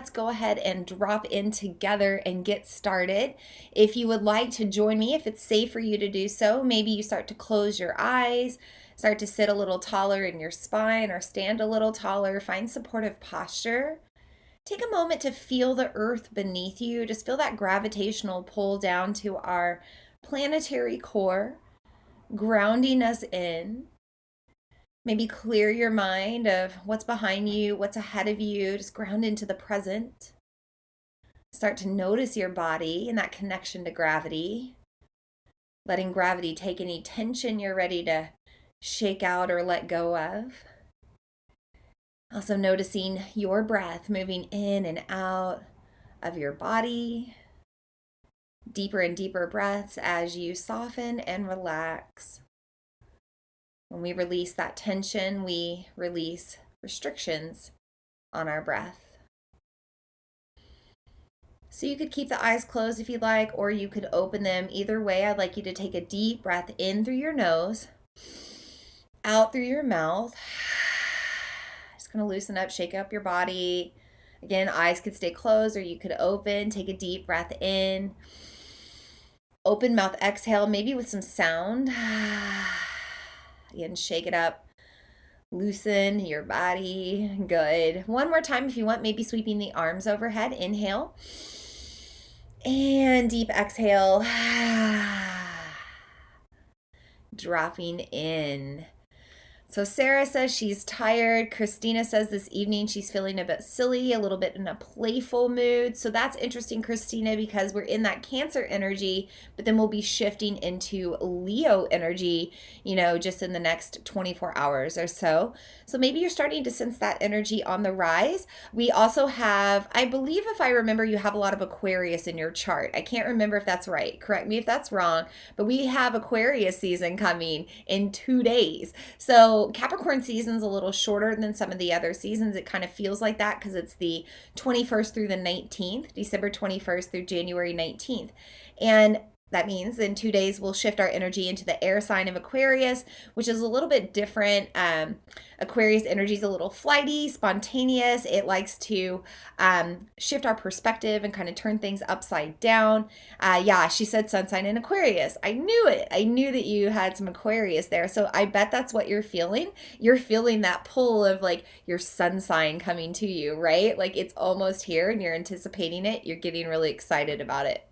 Let's go ahead and drop in together and get started. If you would like to join me, if it's safe for you to do so, maybe you start to close your eyes, start to sit a little taller in your spine or stand a little taller, find supportive posture. Take a moment to feel the earth beneath you. Just feel that gravitational pull down to our planetary core, grounding us in. Maybe clear your mind of what's behind you, what's ahead of you. Just ground into the present. Start to notice your body and that connection to gravity. Letting gravity take any tension you're ready to shake out or let go of. Also noticing your breath moving in and out of your body. Deeper and deeper breaths as you soften and relax. When we release that tension, we release restrictions on our breath. So you could keep the eyes closed if you'd like, or you could open them. Either way, I'd like you to take a deep breath in through your nose, out through your mouth. Just going to loosen up, shake up your body. Again, eyes could stay closed or you could open. Take a deep breath in. Open mouth exhale, maybe with some sound. Again, shake it up. Loosen your body. Good. One more time if you want, maybe sweeping the arms overhead. Inhale. And deep exhale. Dropping in. So Sarah says she's tired. Christina says this evening she's feeling a bit silly, a little bit in a playful mood. So that's interesting, Christina, because we're in that Cancer energy, but then we'll be shifting into Leo energy, just in the next 24 hours or so. So maybe you're starting to sense that energy on the rise. We also have, I believe if I remember, you have a lot of Aquarius in your chart. I can't remember if that's right. Correct me if that's wrong, but we have Aquarius season coming in 2 days. So Capricorn season's a little shorter than some of the other seasons. It kind of feels like that because it's the 21st through the 19th, December 21st through January 19th. And that means in 2 days, we'll shift our energy into the air sign of Aquarius, which is a little bit different. Aquarius energy is a little flighty, spontaneous. It likes to shift our perspective and kind of turn things upside down. She said sun sign in Aquarius. I knew it. I knew that you had some Aquarius there. So I bet that's what you're feeling. You're feeling that pull of like your sun sign coming to you, right? Like it's almost here and you're anticipating it. You're getting really excited about it.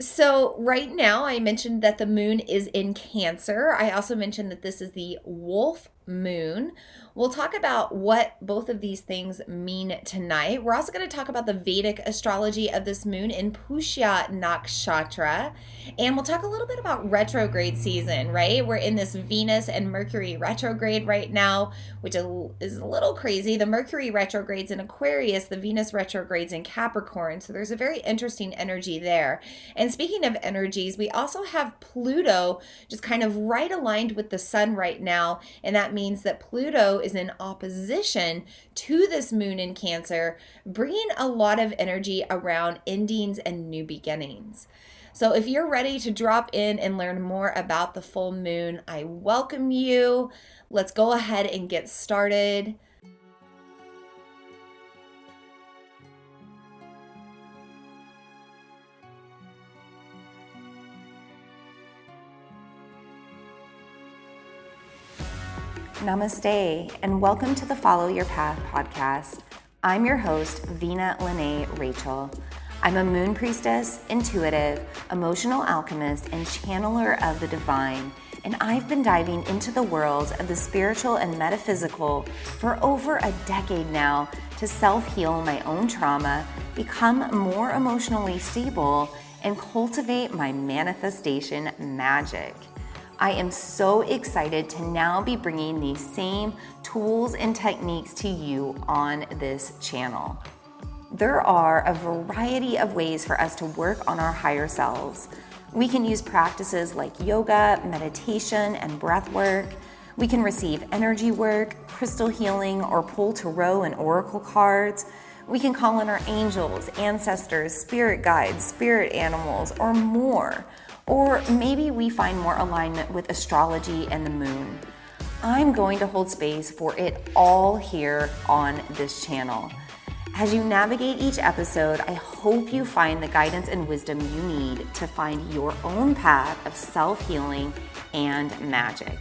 So right now I mentioned that the moon is in Cancer. I also mentioned that this is the wolf moon. We'll talk about what both of these things mean tonight. We're also going to talk about the Vedic astrology of this moon in Pushya Nakshatra. And we'll talk a little bit about retrograde season, right? We're in this Venus and Mercury retrograde right now, which is a little crazy. The Mercury retrogrades in Aquarius, the Venus retrogrades in Capricorn. So there's a very interesting energy there. And speaking of energies, we also have Pluto just kind of right aligned with the sun right now. And that means that Pluto is in opposition to this moon in Cancer, bringing a lot of energy around endings and new beginnings. So if you're ready to drop in and learn more about the full moon, I welcome you. Let's go ahead and get started. Namaste, and welcome to the Follow Your Path podcast. I'm your host, Vina Lene Rachel. I'm a moon priestess, intuitive, emotional alchemist, and channeler of the divine, and I've been diving into the worlds of the spiritual and metaphysical for over a decade now to self-heal my own trauma, become more emotionally stable, and cultivate my manifestation magic. I am so excited to now be bringing these same tools and techniques to you on this channel. There are a variety of ways for us to work on our higher selves. We can use practices like yoga, meditation, and breath work. We can receive energy work, crystal healing, or pull tarot and oracle cards. We can call in our angels, ancestors, spirit guides, spirit animals, or more. Or maybe we find more alignment with astrology and the moon. I'm going to hold space for it all here on this channel. As you navigate each episode, I hope you find the guidance and wisdom you need to find your own path of self-healing and magic.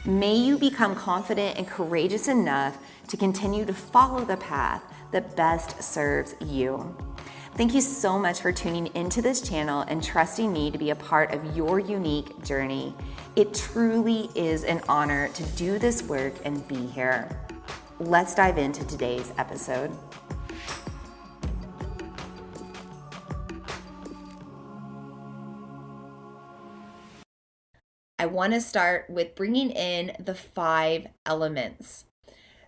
May you become confident and courageous enough to continue to follow the path that best serves you. Thank you so much for tuning into this channel and trusting me to be a part of your unique journey. It truly is an honor to do this work and be here. Let's dive into today's episode. I want to start with bringing in the 5 elements.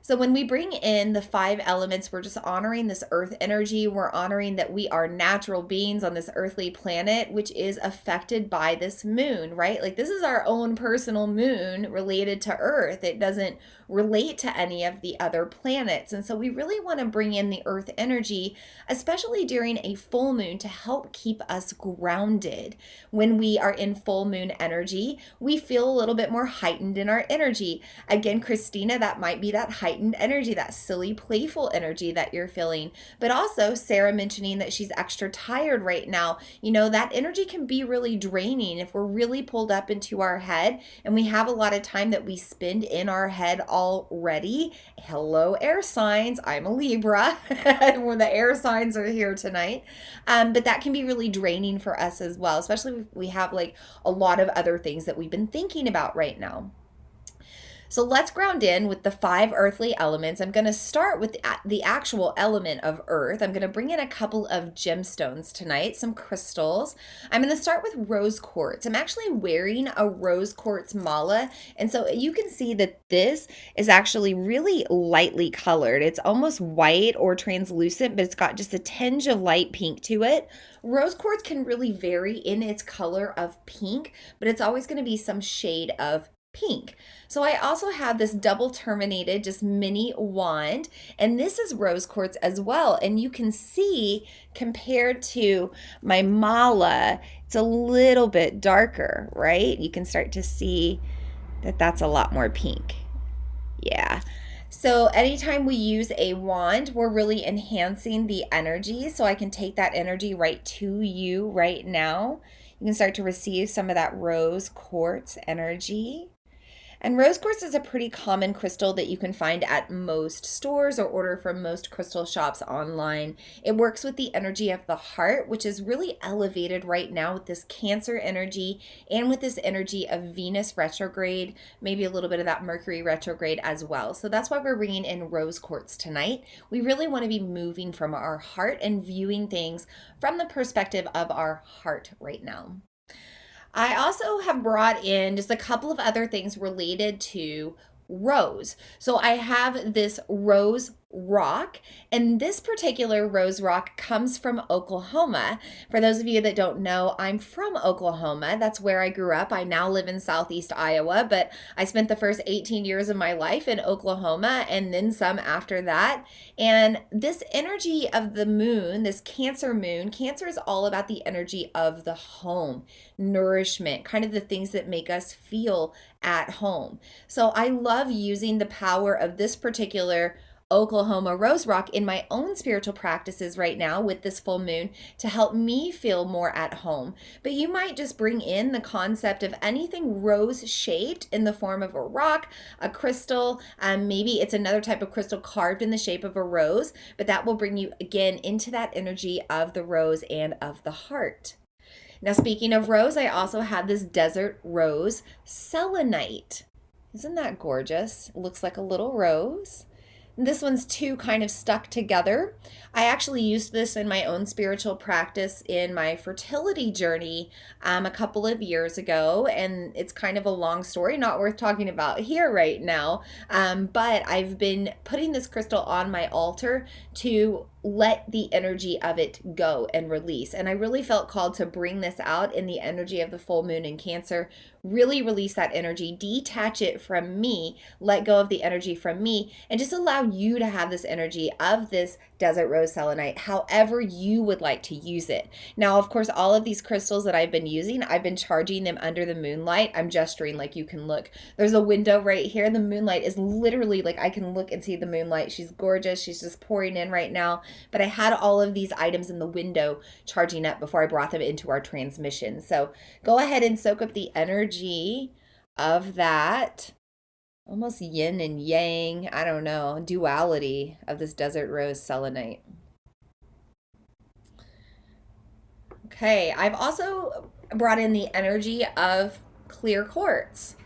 So when we bring in the 5 elements, we're just honoring this earth energy. We're honoring that we are natural beings on this earthly planet, which is affected by this moon, right? Like this is our own personal moon related to earth. It doesn't relate to any of the other planets. And so we really want to bring in the earth energy, especially during a full moon, to help keep us grounded. When we are in full moon energy, we feel a little bit more heightened in our energy. Again, Christina, that might be that heightened energy, that silly, playful energy that you're feeling. But also Sarah mentioning that she's extra tired right now. You know, that energy can be really draining if we're really pulled up into our head and we have a lot of time that we spend in our head already. Hello, air signs. I'm a Libra. Where the air signs are here tonight. But that can be really draining for us as well, especially if we have like a lot of other things that we've been thinking about right now. So let's ground in with the 5 earthly elements. I'm going to start with the actual element of earth. I'm going to bring in a couple of gemstones tonight, some crystals. I'm going to start with rose quartz. I'm actually wearing a rose quartz mala. And so you can see that this is actually really lightly colored. It's almost white or translucent, but it's got just a tinge of light pink to it. Rose quartz can really vary in its color of pink, but it's always going to be some shade of pink. So I also have this double terminated, just mini wand, and this is rose quartz as well. And you can see compared to my mala, it's a little bit darker, right? You can start to see that that's a lot more pink. Yeah. So anytime we use a wand, we're really enhancing the energy. So I can take that energy right to you right now. You can start to receive some of that rose quartz energy. And rose quartz is a pretty common crystal that you can find at most stores or order from most crystal shops online. It works with the energy of the heart, which is really elevated right now with this Cancer energy and with this energy of Venus retrograde, maybe a little bit of that Mercury retrograde as well. So that's why we're bringing in rose quartz tonight. We really want to be moving from our heart and viewing things from the perspective of our heart right now. I also have brought in just a couple of other things related to rose. So I have this rose rock, and this particular rose rock comes from Oklahoma. For those of you that don't know, I'm from Oklahoma. That's where I grew up. I now live in Southeast Iowa, but I spent the first 18 years of my life in Oklahoma and then some after that. And this energy of the moon, this Cancer moon, Cancer is all about the energy of the home, nourishment, kind of the things that make us feel at home. So I love using the power of this particular Oklahoma rose rock in my own spiritual practices right now with this full moon to help me feel more at home. But you might just bring in the concept of anything rose shaped in the form of a rock, a crystal, maybe it's another type of crystal carved in the shape of a rose, but that will bring you again into that energy of the rose and of the heart. Now, speaking of rose, I also have this desert rose selenite. Isn't that gorgeous? It looks like a little rose. This one's two kind of stuck together. I actually used this in my own spiritual practice in my fertility journey a couple of years ago, and it's kind of a long story, not worth talking about here right now, but I've been putting this crystal on my altar to let the energy of it go and release. And I really felt called to bring this out in the energy of the full moon in Cancer, really release that energy, detach it from me, let go of the energy from me, and just allow you to have this energy of this desert rose selenite, however you would like to use it. Now, of course, all of these crystals that I've been using, I've been charging them under the moonlight. I'm gesturing like you can look. There's a window right here. The moonlight is literally like I can look and see the moonlight. She's gorgeous. She's just pouring in right now. but I had all of these items in the window charging up before I brought them into our transmission. So go ahead and soak up the energy of that almost yin and yang, I don't know, duality of this desert rose selenite. Okay, I've also brought in the energy of clear quartz.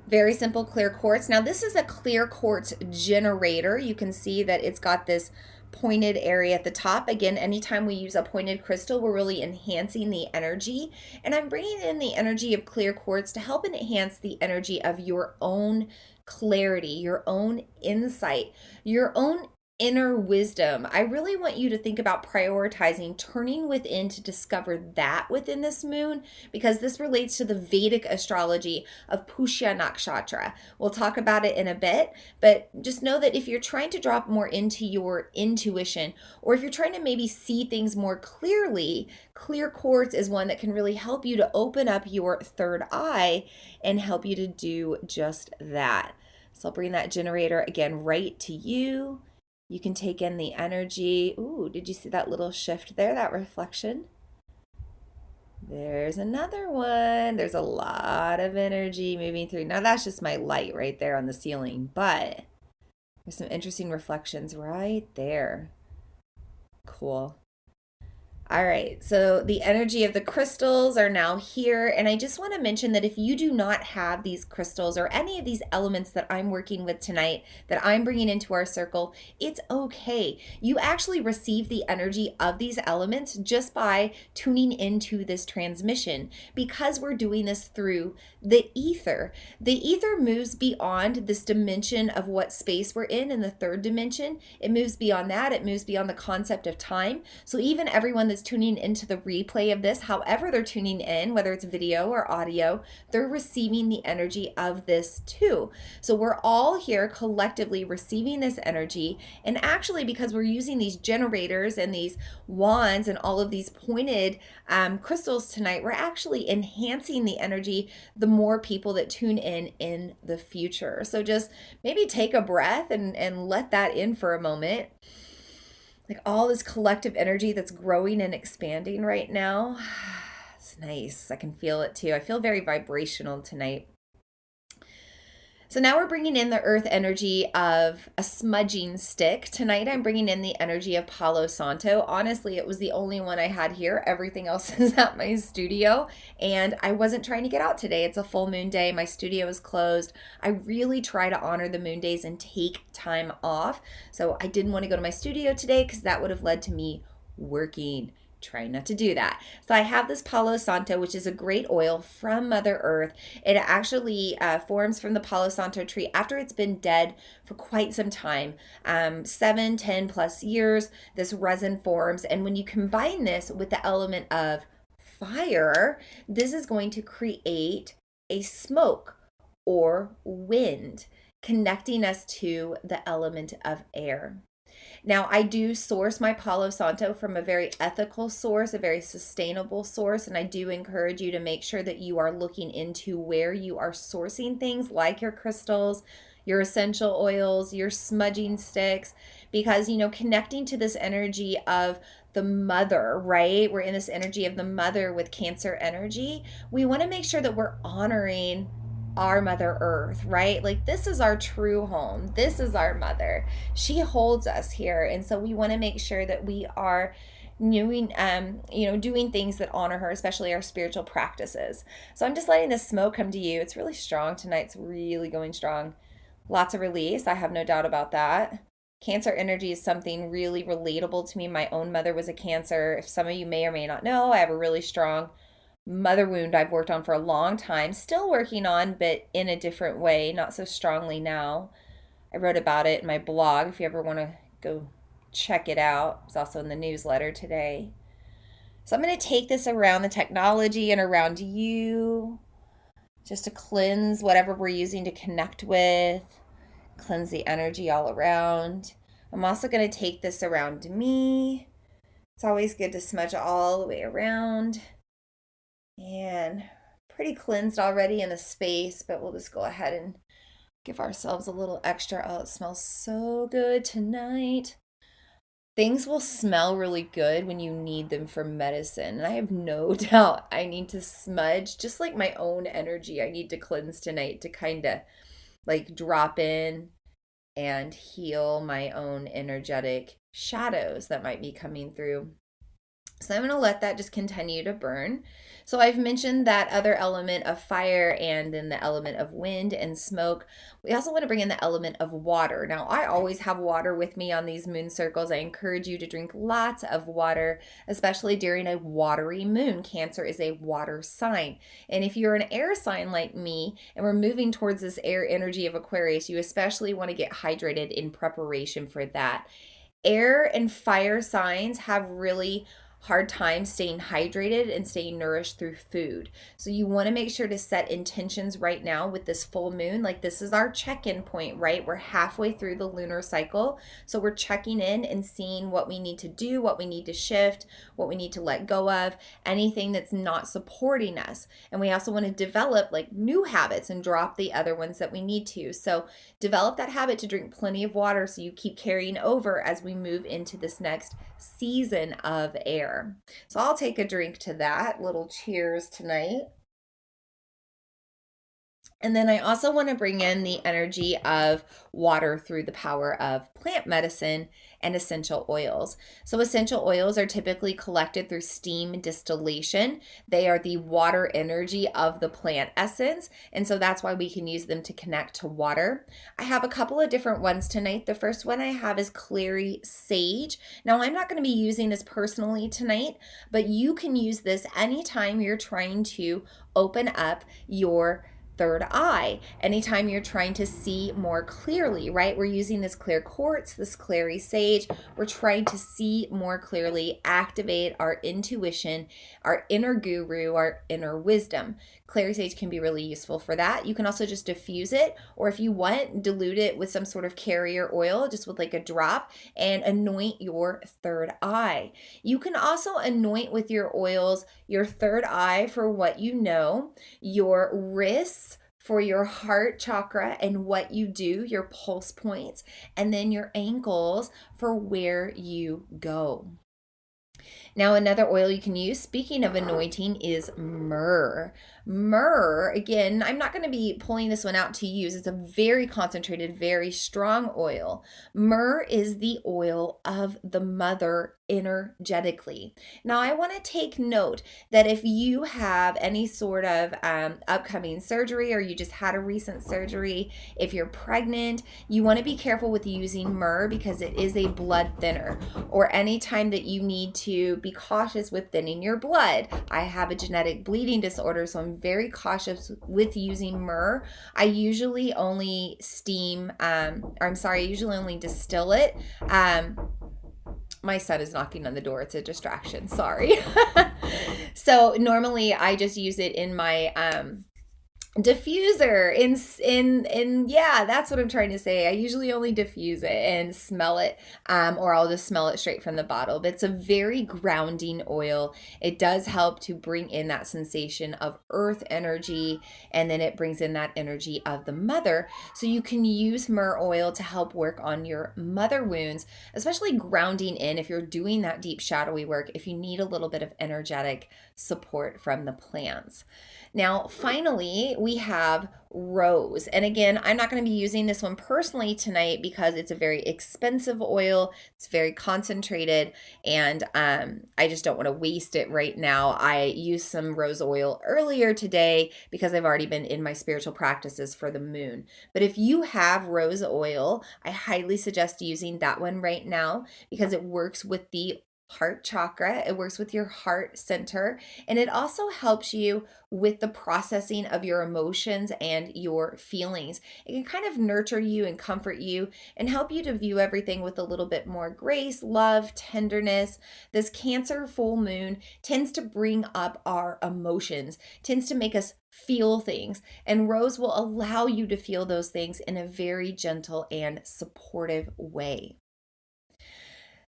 Very simple clear quartz. Now, this is a clear quartz generator. You can see that it's got this pointed area at the top. Again, anytime we use a pointed crystal, we're really enhancing the energy. And I'm bringing in the energy of clear quartz to help enhance the energy of your own clarity, your own insight, your own inner wisdom. I really want you to think about prioritizing turning within to discover that within this moon, because this relates to the Vedic astrology of Pushya Nakshatra. We'll talk about it in a bit, but just know that if you're trying to drop more into your intuition, or if you're trying to maybe see things more clearly, clear quartz is one that can really help you to open up your third eye and help you to do just that. So I'll bring that generator again right to you. You can take in the energy. Ooh, did you see that little shift there, that reflection? There's another one. There's a lot of energy moving through. Now that's just my light right there on the ceiling, but there's some interesting reflections right there. Cool. All right, so the energy of the crystals are now here. And I just want to mention that if you do not have these crystals or any of these elements that I'm working with tonight, that I'm bringing into our circle, it's okay. You actually receive the energy of these elements just by tuning into this transmission, because we're doing this through the ether. The ether moves beyond this dimension of what space we're in the third dimension. It moves beyond that. It moves beyond the concept of time. So even everyone that's tuning into the replay of this, however they're tuning in, whether it's video or audio, they're receiving the energy of this too. So we're all here collectively receiving this energy. And actually, because we're using these generators and these wands and all of these pointed crystals tonight, we're actually enhancing the energy the more people that tune in the future. So just maybe take a breath and let that in for a moment. Like all this collective energy that's growing and expanding right now. It's nice. I can feel it too. I feel very vibrational tonight. So now we're bringing in the earth energy of a smudging stick. Tonight I'm bringing in the energy of Palo Santo. Honestly, it was the only one I had here. Everything else is at my studio, and I wasn't trying to get out today. It's a full moon day. My studio is closed. I really try to honor the moon days and take time off. So I didn't want to go to my studio today because that would have led to me working. Try not to do that. So I have this Palo Santo, which is a great oil from Mother Earth. It actually forms from the Palo Santo tree after it's been dead for quite some time, 7, 10 plus years. This resin forms, and when you combine this with the element of fire, this is going to create a smoke or wind, connecting us to the element of air. Now, I do source my Palo Santo from a very ethical source, a very sustainable source, and I do encourage you to make sure that you are looking into where you are sourcing things like your crystals, your essential oils, your smudging sticks, because, connecting to this energy of the mother, right? We're in this energy of the mother with Cancer energy. We want to make sure that we're honoring our Mother Earth, right? Like, this is our true home. This is our mother. She holds us here. And so we want to make sure that we are doing things that honor her, especially our spiritual practices. So I'm just letting this smoke come to you. It's really strong tonight. It's really going strong. Lots of release. I have no doubt about that. Cancer energy is something really relatable to me. My own mother was a Cancer. If some of you may or may not know, I have a really strong mother wound I've worked on for a long time, still working on, but in a different way, not so strongly now. I wrote about it in my blog if you ever want to go check it out. It's also in the newsletter today. So I'm going to take this around the technology and around you, just to cleanse whatever we're using to connect with, cleanse the energy all around. I'm also going to take this around me. It's always good to smudge all the way around. And pretty cleansed already in the space, but we'll just go ahead and give ourselves a little extra. Oh, it smells so good tonight. Things will smell really good when you need them for medicine. And I have no doubt I need to smudge, just like my own energy. I need to cleanse tonight to kind of like drop in and heal my own energetic shadows that might be coming through. So I'm going to let that just continue to burn. So I've mentioned that other element of fire and then the element of wind and smoke. We also want to bring in the element of water. Now, I always have water with me on these moon circles. I encourage you to drink lots of water, especially during a watery moon. Cancer is a water sign. And if you're an air sign like me and we're moving towards this air energy of Aquarius, you especially want to get hydrated in preparation for that. Air and fire signs have really hard time staying hydrated and staying nourished through food. So you want to make sure to set intentions right now with this full moon. Like this is our check-in point, right? We're halfway through the lunar cycle. So we're checking in and seeing what we need to do, what we need to shift, what we need to let go of, anything that's not supporting us. And we also want to develop like new habits and drop the other ones that we need to. So develop that habit to drink plenty of water so you keep carrying over as we move into this next season of air. So I'll take a drink to that. Little cheers tonight. And then I also want to bring in the energy of water through the power of plant medicine and essential oils. So essential oils are typically collected through steam distillation. They are the water energy of the plant essence. And so that's why we can use them to connect to water. I have a couple of different ones tonight. The first one I have is clary sage. Now I'm not going to be using this personally tonight, but you can use this anytime you're trying to open up your third eye. Anytime you're trying to see more clearly, right? We're using this clear quartz, this clary sage. We're trying to see more clearly, activate our intuition, our inner guru, our inner wisdom. Clary sage can be really useful for that. You can also just diffuse it, or if you want, dilute it with some sort of carrier oil, just with like a drop, and anoint your third eye. You can also anoint with your oils your third eye for what you know, your wrists for your heart chakra and what you do, your pulse points, and then your ankles for where you go. Now, another oil you can use, speaking of anointing, is myrrh. Myrrh, again, I'm not going to be pulling this one out to use. It's a very concentrated, very strong oil. Myrrh is the oil of the mother energetically. Now, I want to take note that if you have any sort of upcoming surgery or you just had a recent surgery, if you're pregnant, you want to be careful with using myrrh because it is a blood thinner. Or anytime that you need to be cautious with thinning your blood. I have a genetic bleeding disorder, so I'm very cautious with using myrrh. I usually only I usually only distill it. My son is knocking on the door. It's a distraction. Sorry. So normally I just use it in my diffuser in yeah, that's what I'm trying to say. I usually only diffuse it and smell it, or I'll just smell it straight from the bottle. But it's a very grounding oil. It does help to bring in that sensation of earth energy, and then it brings in that energy of the mother. So you can use myrrh oil to help work on your mother wounds, especially grounding in if you're doing that deep shadowy work, if you need a little bit of energetic support from the plants. Now, finally, we have rose. And again, I'm not going to be using this one personally tonight because it's a very expensive oil. It's very concentrated, and I just don't want to waste it right now. I used some rose oil earlier today because I've already been in my spiritual practices for the moon. But if you have rose oil, I highly suggest using that one right now because it works with the heart chakra. It works with your heart center, and it also helps you with the processing of your emotions and your feelings. It can kind of nurture you and comfort you and help you to view everything with a little bit more grace, love, tenderness. This Cancer full moon tends to bring up our emotions, tends to make us feel things, and rose will allow you to feel those things in a very gentle and supportive way.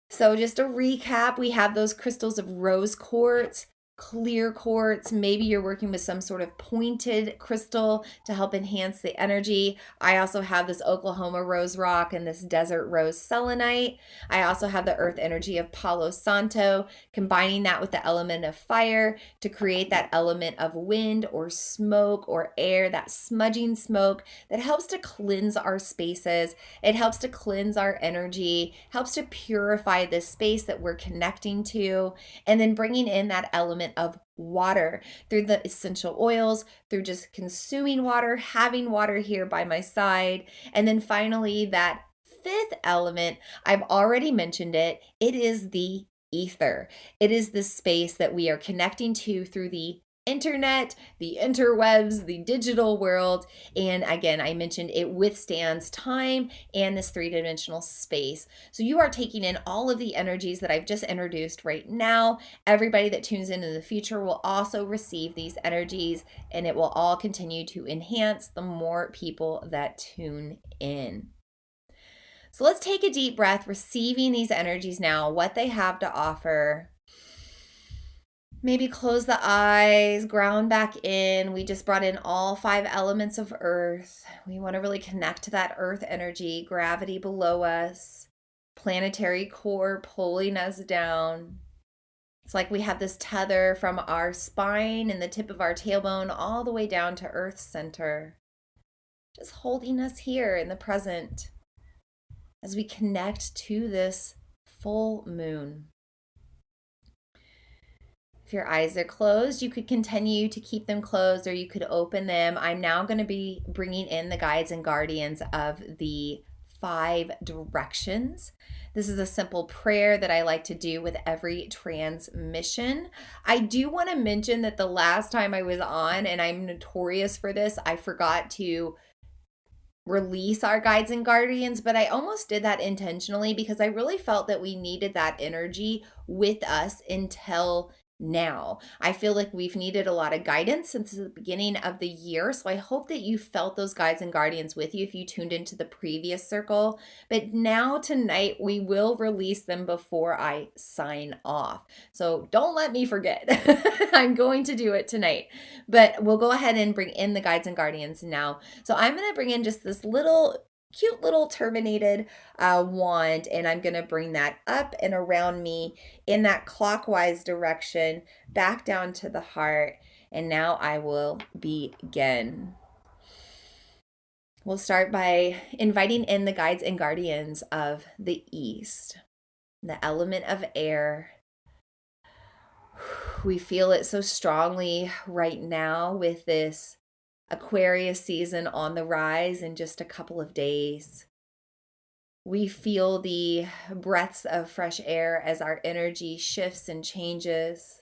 So just a recap, we have those crystals of rose quartz, clear quartz. Maybe you're working with some sort of pointed crystal to help enhance the energy. I also have this Oklahoma rose rock and this desert rose selenite. I also have the earth energy of Palo Santo, combining that with the element of fire to create that element of wind or smoke or air, that smudging smoke that helps to cleanse our spaces. It helps to cleanse our energy, helps to purify this space that we're connecting to, and then bringing in that element of water through the essential oils, through just consuming water, having water here by my side. And then finally, that fifth element, I've already mentioned it, it is the ether. It is the space that we are connecting to through the internet, the interwebs, the digital world. And again, I mentioned it withstands time and this three-dimensional space. So you are taking in all of the energies that I've just introduced right now. Everybody that tunes in the future will also receive these energies, and it will all continue to enhance the more people that tune in. So let's take a deep breath, receiving these energies now, what they have to offer. Maybe close the eyes, ground back in. We just brought in all 5 elements of earth. We want to really connect to that earth energy, gravity below us, planetary core pulling us down. It's like we have this tether from our spine and the tip of our tailbone all the way down to earth's center, just holding us here in the present as we connect to this full moon. If your eyes are closed, you could continue to keep them closed or you could open them. I'm now going to be bringing in the guides and guardians of the 5 directions. This is a simple prayer that I like to do with every transmission. I do want to mention that the last time I was on, and I'm notorious for this, I forgot to release our guides and guardians, but I almost did that intentionally because I really felt that we needed that energy with us until now. I feel like we've needed a lot of guidance since the beginning of the year. So I hope that you felt those guides and guardians with you if you tuned into the previous circle. But now tonight, we will release them before I sign off. So don't let me forget. I'm going to do it tonight. But we'll go ahead and bring in the guides and guardians now. So I'm going to bring in just this cute little terminated wand, and I'm going to bring that up and around me in that clockwise direction back down to the heart. And now I will begin. We'll start by inviting in the guides and guardians of the East, the element of air. We feel it so strongly right now with this Aquarius season on the rise in just a couple of days. We feel the breaths of fresh air as our energy shifts and changes.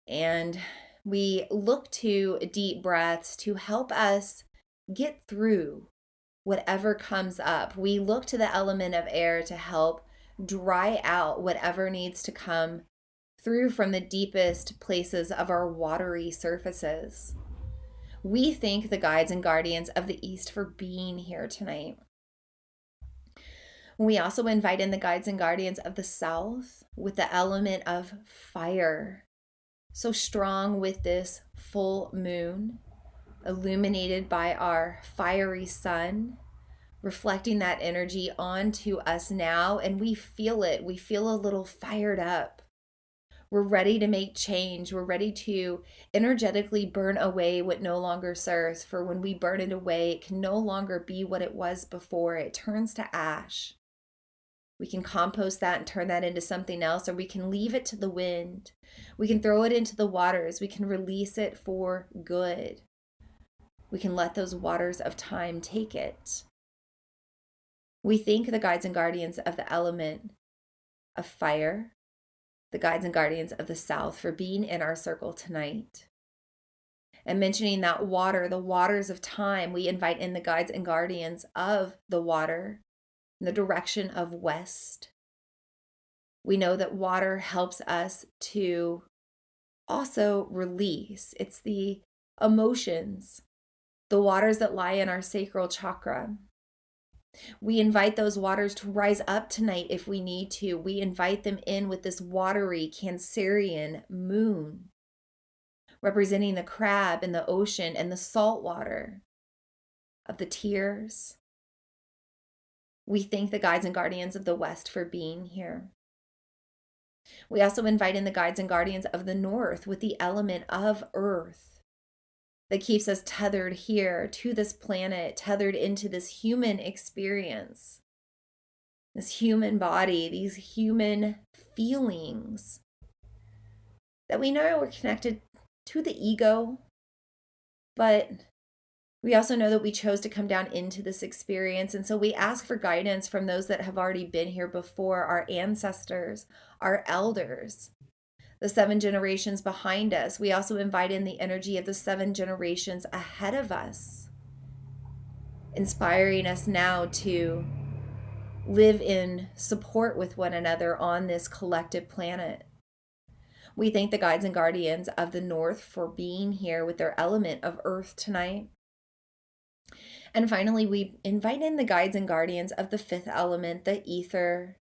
And we look to deep breaths to help us get through whatever comes up. We look to the element of air to help dry out whatever needs to come through from the deepest places of our watery surfaces. We thank the guides and guardians of the East for being here tonight. We also invite in the guides and guardians of the South with the element of fire, so strong with this full moon, illuminated by our fiery sun, reflecting that energy onto us now, and we feel it. We feel a little fired up. We're ready to make change. We're ready to energetically burn away what no longer serves. For when we burn it away, it can no longer be what it was before. It turns to ash. We can compost that and turn that into something else, or we can leave it to the wind. We can throw it into the waters. We can release it for good. We can let those waters of time take it. We thank the guides and guardians of the element of fire, the guides and guardians of the South for being in our circle tonight. And mentioning that water, the waters of time, we invite in the guides and guardians of the water in the direction of west. We know that water helps us to also release. It's the emotions, the waters that lie in our sacral chakra. We invite those waters to rise up tonight if we need to. We invite them in with this watery Cancerian moon, representing the crab in the ocean and the salt water of the tears. We thank the guides and guardians of the West for being here. We also invite in the guides and guardians of the North with the element of earth that keeps us tethered here to this planet, tethered into this human experience, this human body, these human feelings that we know we're connected to the ego, but we also know that we chose to come down into this experience. And so we ask for guidance from those that have already been here before, our ancestors, our elders, the 7 generations behind us. We also invite in the energy of the 7 generations ahead of us, inspiring us now to live in support with one another on this collective planet. We thank the guides and guardians of the North for being here with their element of earth tonight. And finally, we invite in the guides and guardians of the 5th element, the ether,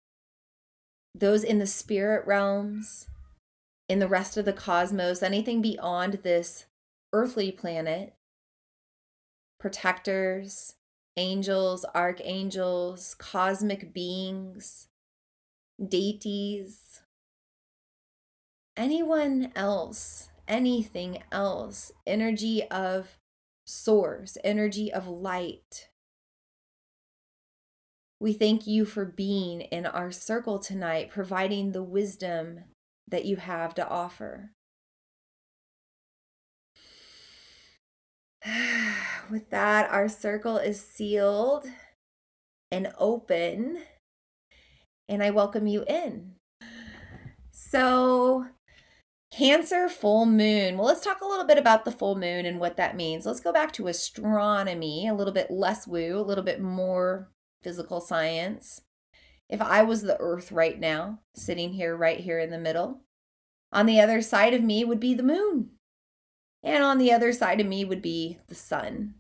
those in the spirit realms, in the rest of the cosmos, anything beyond this earthly planet, protectors, angels, archangels, cosmic beings, deities, anyone else, anything else, energy of source, energy of light. We thank you for being in our circle tonight, providing the wisdom that you have to offer. With that, our circle is sealed and open, and I welcome you in. So, Cancer full moon. Well, let's talk a little bit about the full moon and what that means. Let's go back to astronomy, a little bit less woo, a little bit more physical science. If I was the earth right now, sitting here, right here in the middle, on the other side of me would be the moon. And on the other side of me would be the sun.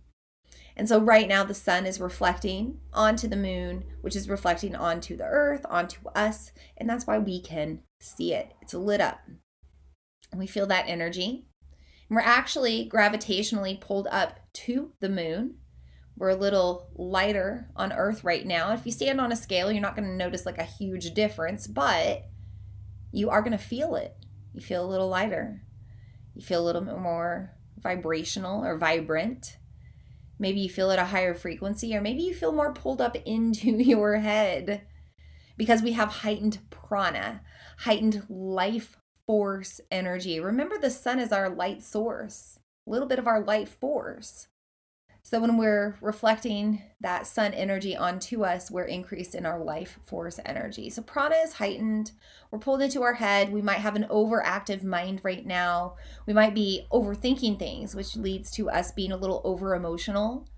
And so right now the sun is reflecting onto the moon, which is reflecting onto the earth, onto us. And that's why we can see it. It's lit up. We feel that energy. And we're actually gravitationally pulled up to the moon. We're a little lighter on Earth right now. If you stand on a scale, you're not going to notice like a huge difference, but you are going to feel it. You feel a little lighter. You feel a little bit more vibrational or vibrant. Maybe you feel at a higher frequency, or maybe you feel more pulled up into your head because we have heightened prana, heightened life force energy. Remember, the sun is our light source, a little bit of our life force. So when we're reflecting that sun energy onto us, we're increased in our life force energy. So prana is heightened. We're pulled into our head. We might have an overactive mind right now. We might be overthinking things, which leads to us being a little over emotional.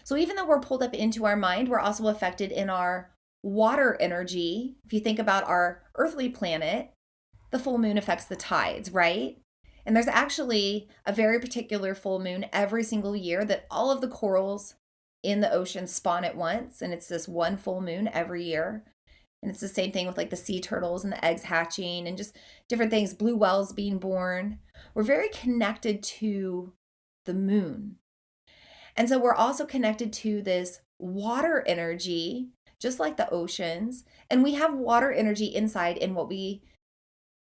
So even though we're pulled up into our mind, we're also affected in our water energy. If you think about our earthly planet, the full moon affects the tides, right? And there's actually a very particular full moon every single year that all of the corals in the ocean spawn at once. And it's this one full moon every year. And it's the same thing with like the sea turtles and the eggs hatching and just different things, blue whales being born. We're very connected to the moon. And so we're also connected to this water energy, just like the oceans. And we have water energy inside in what we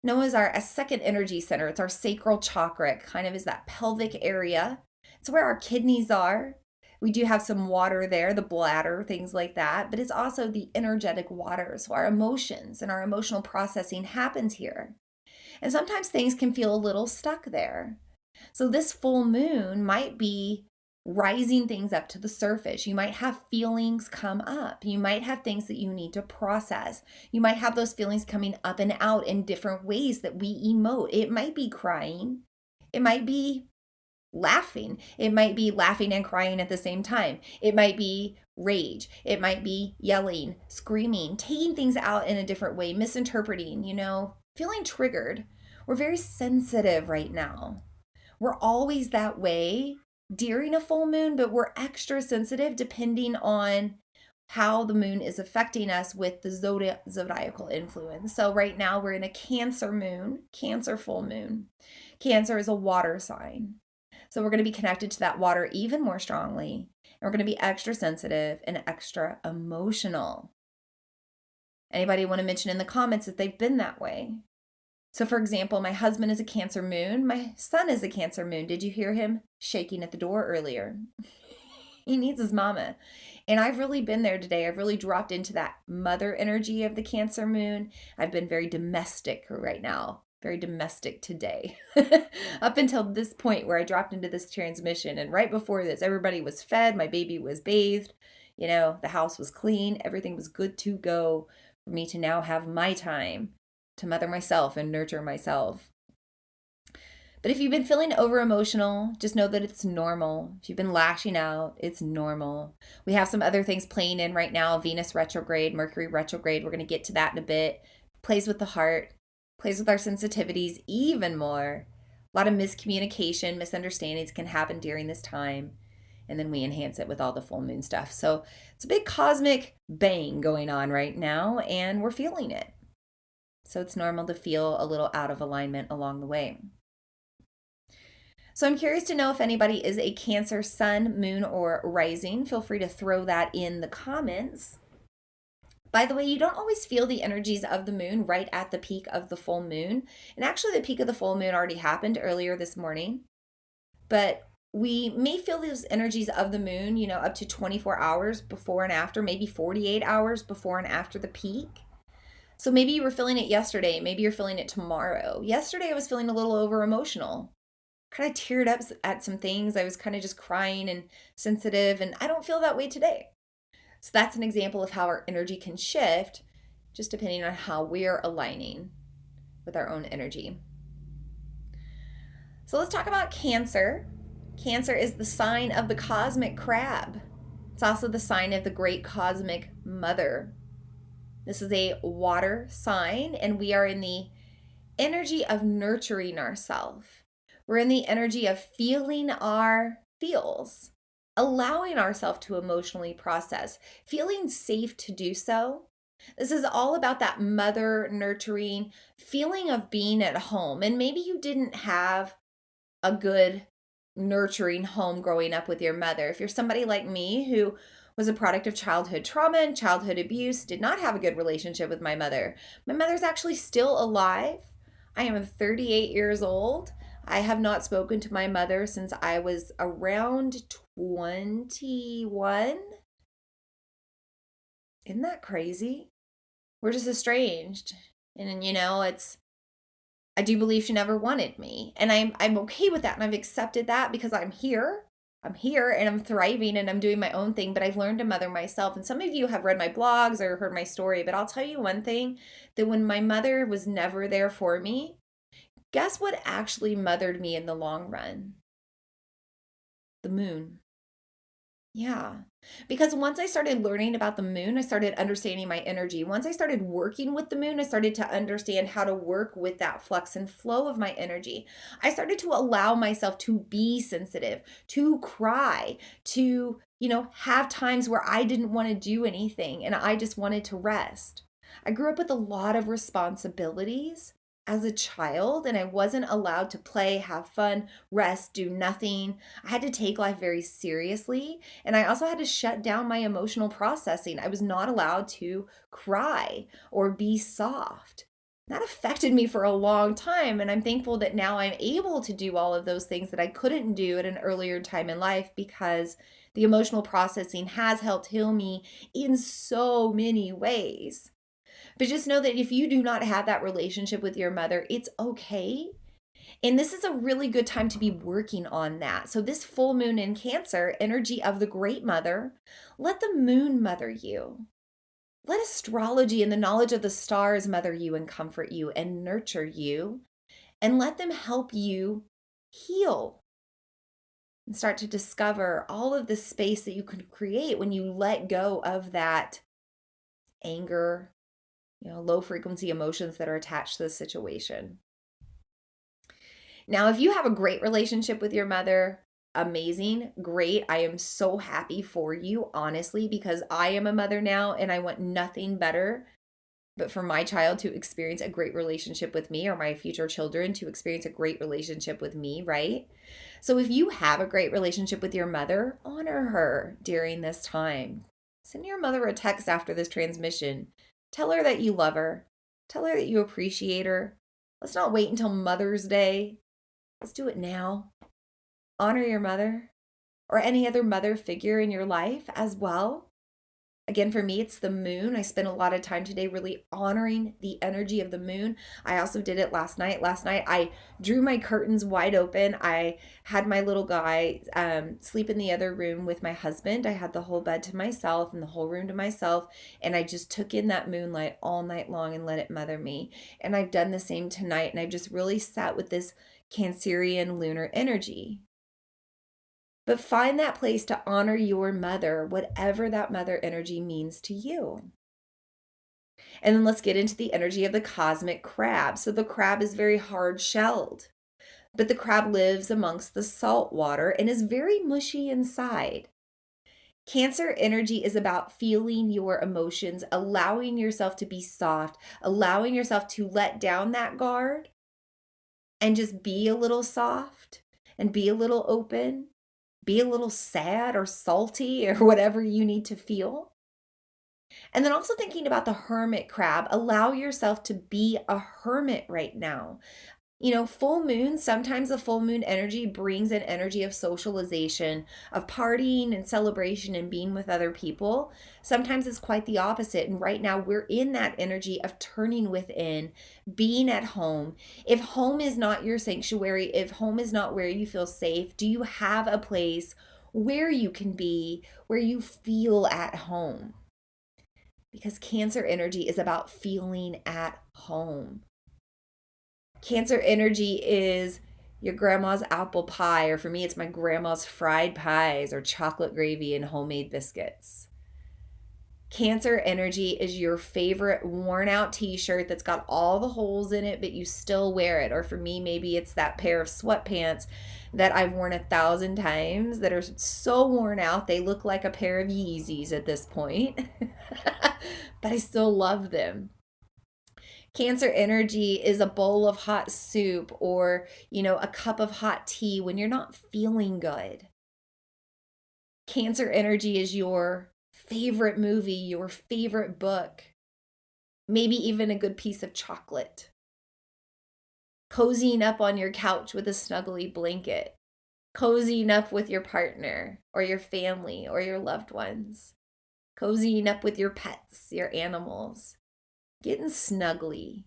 know as our second energy center. It's our sacral chakra. It kind of is that pelvic area. It's where our kidneys are. We do have some water there, the bladder, things like that, but it's also the energetic water. So our emotions and our emotional processing happens here. And sometimes things can feel a little stuck there. So this full moon might be rising things up to the surface. You might have feelings come up. You might have things that you need to process. You might have those feelings coming up and out in different ways that we emote. It might be crying. It might be laughing. It might be laughing and crying at the same time. It might be rage. It might be yelling, screaming, taking things out in a different way, misinterpreting, feeling triggered. We're very sensitive right now. We're always that way during a full moon, but we're extra sensitive depending on how the moon is affecting us with the zodiacal influence. So right now we're in a Cancer moon, Cancer full moon. Cancer is a water sign. So we're going to be connected to that water even more strongly. And we're going to be extra sensitive and extra emotional. Anybody want to mention in the comments that they've been that way? So for example, my husband is a Cancer moon. My son is a Cancer moon. Did you hear him shaking at the door earlier? He needs his mama. And I've really been there today. I've really dropped into that mother energy of the Cancer moon. I've been very domestic right now, very domestic today. Up until this point where I dropped into this transmission. And right before this, everybody was fed, my baby was bathed, the house was clean, everything was good to go for me to now have my time to mother myself and nurture myself. But if you've been feeling over emotional, just know that it's normal. If you've been lashing out, it's normal. We have some other things playing in right now. Venus retrograde, Mercury retrograde. We're going to get to that in a bit. Plays with the heart, plays with our sensitivities even more. A lot of miscommunication, misunderstandings can happen during this time. And then we enhance it with all the full moon stuff. So it's a big cosmic bang going on right now, and we're feeling it. So it's normal to feel a little out of alignment along the way. So I'm curious to know if anybody is a Cancer sun, moon, or rising. Feel free to throw that in the comments. By the way, you don't always feel the energies of the moon right at the peak of the full moon. And actually the peak of the full moon already happened earlier this morning. But we may feel those energies of the moon, up to 24 hours before and after, maybe 48 hours before and after the peak. So maybe you were feeling it yesterday, maybe you're feeling it tomorrow. Yesterday I was feeling a little over emotional. Kind of teared up at some things. I was kind of just crying and sensitive, and I don't feel that way today. So that's an example of how our energy can shift just depending on how we're aligning with our own energy. So let's talk about Cancer. Cancer is the sign of the cosmic crab. It's also the sign of the great cosmic mother. This is a water sign, and we are in the energy of nurturing ourselves. We're in the energy of feeling our feels, allowing ourselves to emotionally process, feeling safe to do so. This is all about that mother nurturing feeling of being at home. And maybe you didn't have a good nurturing home growing up with your mother. If you're somebody like me who was a product of childhood trauma and childhood abuse, did not have a good relationship with my mother. My mother's actually still alive. I am 38 years old. I have not spoken to my mother since I was around 21. Isn't that crazy? We're just estranged. And I do believe she never wanted me. And I'm okay with that. And I've accepted that because I'm here. I'm here and I'm thriving and I'm doing my own thing, but I've learned to mother myself. And some of you have read my blogs or heard my story, but I'll tell you one thing, that when my mother was never there for me, guess what actually mothered me in the long run? The moon. Yeah. Because once I started learning about the moon, I started understanding my energy. Once I started working with the moon, I started to understand how to work with that flux and flow of my energy. I started to allow myself to be sensitive, to cry, to, have times where I didn't want to do anything and I just wanted to rest. I grew up with a lot of responsibilities as a child, and I wasn't allowed to play, have fun, rest, do nothing. I had to take life very seriously, and I also had to shut down my emotional processing. I was not allowed to cry or be soft. That affected me for a long time, and I'm thankful that now I'm able to do all of those things that I couldn't do at an earlier time in life, because the emotional processing has helped heal me in so many ways. But just know that if you do not have that relationship with your mother, it's okay. And this is a really good time to be working on that. So this full moon in Cancer, energy of the great mother, let the moon mother you. Let astrology and the knowledge of the stars mother you and comfort you and nurture you. And let them help you heal and start to discover all of the space that you can create when you let go of that anger, low frequency emotions that are attached to the situation. Now, if you have a great relationship with your mother, amazing. Great. I am so happy for you, honestly, because I am a mother now and I want nothing better but for my child to experience a great relationship with me, or my future children to experience a great relationship with me, right? So if you have a great relationship with your mother, honor her during this time. Send your mother a text after this transmission. Tell her that you love her. Tell her that you appreciate her. Let's not wait until Mother's Day. Let's do it now. Honor your mother or any other mother figure in your life as well. Again, for me, it's the moon. I spent a lot of time today really honoring the energy of the moon. I also did it last night. Last night, I drew my curtains wide open. I had my little guy sleep in the other room with my husband. I had the whole bed to myself and the whole room to myself. And I just took in that moonlight all night long and let it mother me. And I've done the same tonight. And I've just really sat with this Cancerian lunar energy. But find that place to honor your mother, whatever that mother energy means to you. And then let's get into the energy of the cosmic crab. So the crab is very hard-shelled, but the crab lives amongst the salt water and is very mushy inside. Cancer energy is about feeling your emotions, allowing yourself to be soft, allowing yourself to let down that guard and just be a little soft and be a little open. Be a little sad or salty or whatever you need to feel. And then also thinking about the hermit crab, allow yourself to be a hermit right now. Full moon, sometimes the full moon energy brings an energy of socialization, of partying and celebration and being with other people. Sometimes it's quite the opposite. And right now we're in that energy of turning within, being at home. If home is not your sanctuary, if home is not where you feel safe, do you have a place where you can be, where you feel at home? Because Cancer energy is about feeling at home. Cancer energy is your grandma's apple pie, or for me, it's my grandma's fried pies or chocolate gravy and homemade biscuits. Cancer energy is your favorite worn out t-shirt that's got all the holes in it, but you still wear it. Or for me, maybe it's that pair of sweatpants that I've worn 1,000 times that are so worn out, they look like a pair of Yeezys at this point, but I still love them. Cancer energy is a bowl of hot soup or, a cup of hot tea when you're not feeling good. Cancer energy is your favorite movie, your favorite book, maybe even a good piece of chocolate. Cozying up on your couch with a snuggly blanket. Cozying up with your partner or your family or your loved ones. Cozying up with your pets, your animals. Getting snuggly.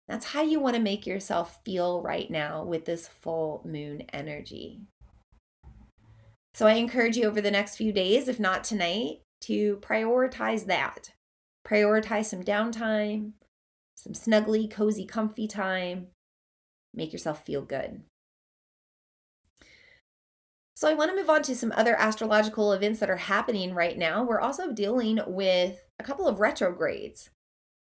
That's how you want to make yourself feel right now with this full moon energy. So I encourage you over the next few days, if not tonight, to prioritize that. Prioritize some downtime, some snuggly, cozy, comfy time. Make yourself feel good. So I want to move on to some other astrological events that are happening right now. We're also dealing with a couple of retrogrades.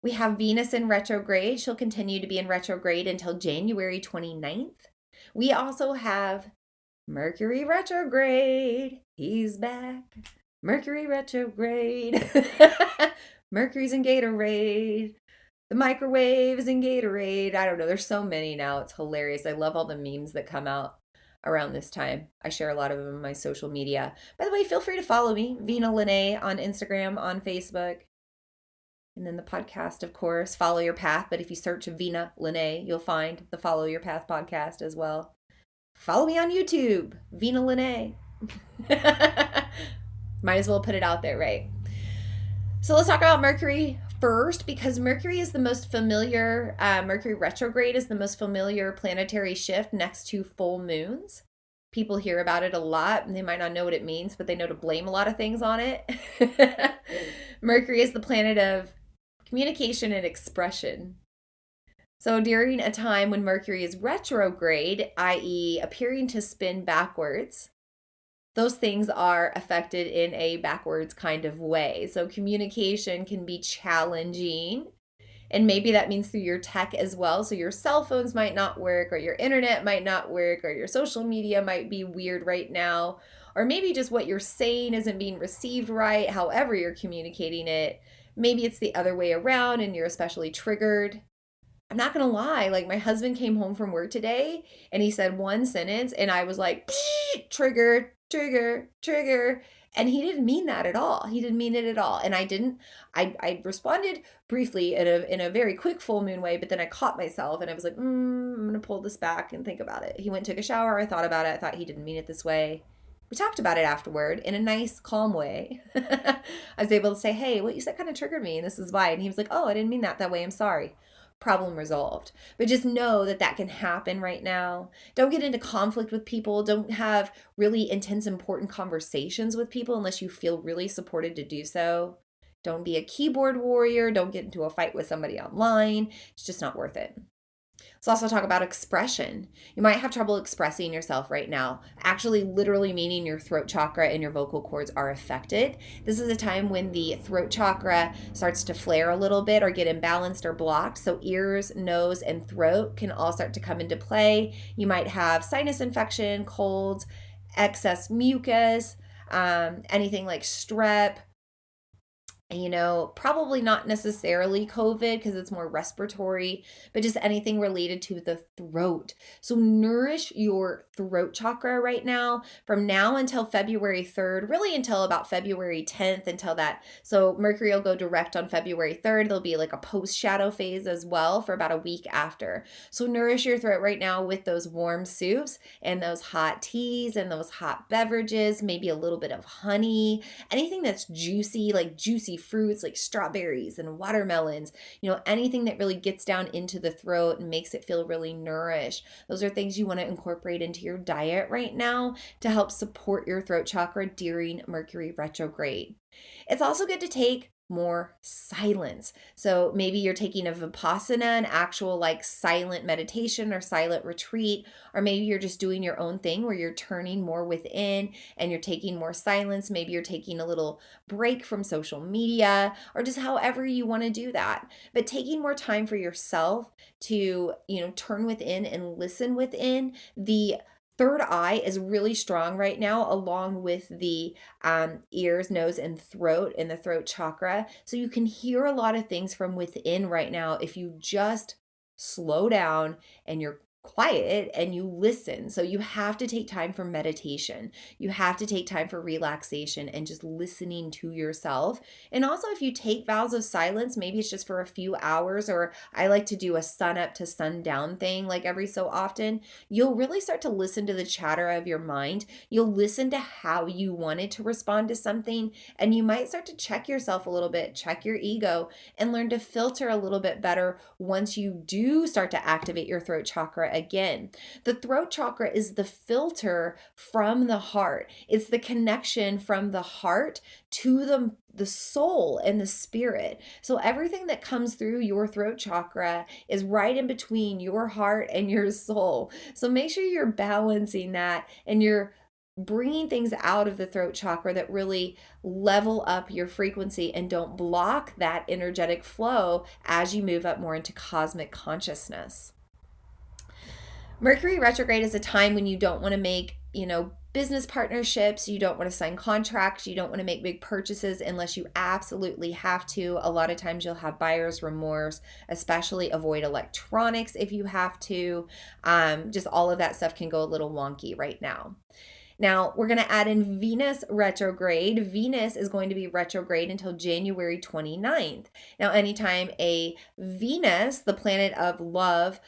We have Venus in retrograde. She'll continue to be in retrograde until January 29th. We also have Mercury retrograde. He's back. Mercury retrograde. Mercury's in Gatorade. The microwave is in Gatorade. I don't know. There's so many now. It's hilarious. I love all the memes that come out around this time. I share a lot of them on my social media. By the way, feel free to follow me, Vina Lene, on Instagram, on Facebook. And then the podcast, of course, Follow Your Path. But if you search Vina Lene, you'll find the Follow Your Path podcast as well. Follow me on YouTube, Vina Lene. Might as well put it out there, right? So let's talk about Mercury first, because Mercury is the most familiar, Mercury retrograde is the most familiar planetary shift next to full moons. People hear about it a lot and they might not know what it means, but they know to blame a lot of things on it. Mercury is the planet of communication and expression. So during a time when Mercury is retrograde, i.e. appearing to spin backwards, those things are affected in a backwards kind of way. So communication can be challenging. And maybe that means through your tech as well. So your cell phones might not work, or your internet might not work, or your social media might be weird right now. Or maybe just what you're saying isn't being received right, however you're communicating it. Maybe it's the other way around and you're especially triggered. I'm not gonna lie, like my husband came home from work today and he said one sentence and I was like, trigger, trigger, trigger. And he didn't mean that at all. He didn't mean it at all. And I responded briefly in a very quick full moon way, but then I caught myself and I was like, I'm gonna pull this back and think about it. He went and took a shower, I thought about it, I thought he didn't mean it this way. We talked about it afterward in a nice, calm way. I was able to say, hey, what you said kind of triggered me, and this is why. And he was like, oh, I didn't mean that way. I'm sorry. Problem resolved. But just know that that can happen right now. Don't get into conflict with people. Don't have really intense, important conversations with people unless you feel really supported to do so. Don't be a keyboard warrior. Don't get into a fight with somebody online. It's just not worth it. Let's also talk about expression. You might have trouble expressing yourself right now, actually literally meaning your throat chakra and your vocal cords are affected. This is a time when the throat chakra starts to flare a little bit or get imbalanced or blocked. So ears, nose, and throat can all start to come into play. You might have sinus infection, colds, excess mucus, anything like strep, probably not necessarily COVID because it's more respiratory, but just anything related to the throat. So nourish your throat chakra right now from now until February 3rd, really until about February 10th, until that. So Mercury will go direct on February 3rd. There'll be like a post shadow phase as well for about a week after. So nourish your throat right now with those warm soups and those hot teas and those hot beverages, maybe a little bit of honey, anything that's juicy, like juicy fruits like strawberries and watermelons, anything that really gets down into the throat and makes it feel really nourished. Those are things you want to incorporate into your diet right now to help support your throat chakra during Mercury retrograde. It's also good to take more silence. So maybe you're taking a Vipassana, an actual like silent meditation or silent retreat, or maybe you're just doing your own thing where you're turning more within and you're taking more silence. Maybe you're taking a little break from social media or just however you want to do that. But taking more time for yourself to, turn within and listen within. The third eye is really strong right now, along with the ears, nose, and throat, and the throat chakra. So you can hear a lot of things from within right now if you just slow down and you're quiet and you listen. So you have to take time for meditation. You have to take time for relaxation and just listening to yourself. And also, if you take vows of silence, maybe it's just for a few hours, or I like to do a sun up to sundown thing like every so often, you'll really start to listen to the chatter of your mind. You'll listen to how you wanted to respond to something, and you might start to check yourself a little bit, check your ego, and learn to filter a little bit better once you do start to activate your throat chakra again. The throat chakra is the filter from the heart. It's the connection from the heart to the soul and the spirit. So everything that comes through your throat chakra is right in between your heart and your soul. So make sure you're balancing that and you're bringing things out of the throat chakra that really level up your frequency and don't block that energetic flow as you move up more into cosmic consciousness. Mercury retrograde is a time when you don't want to make, business partnerships, you don't want to sign contracts, you don't want to make big purchases unless you absolutely have to. A lot of times you'll have buyer's remorse, especially avoid electronics if you have to. Just all of that stuff can go a little wonky right now. Now, we're going to add in Venus retrograde. Venus is going to be retrograde until January 29th. Now, anytime a Venus, the planet of love,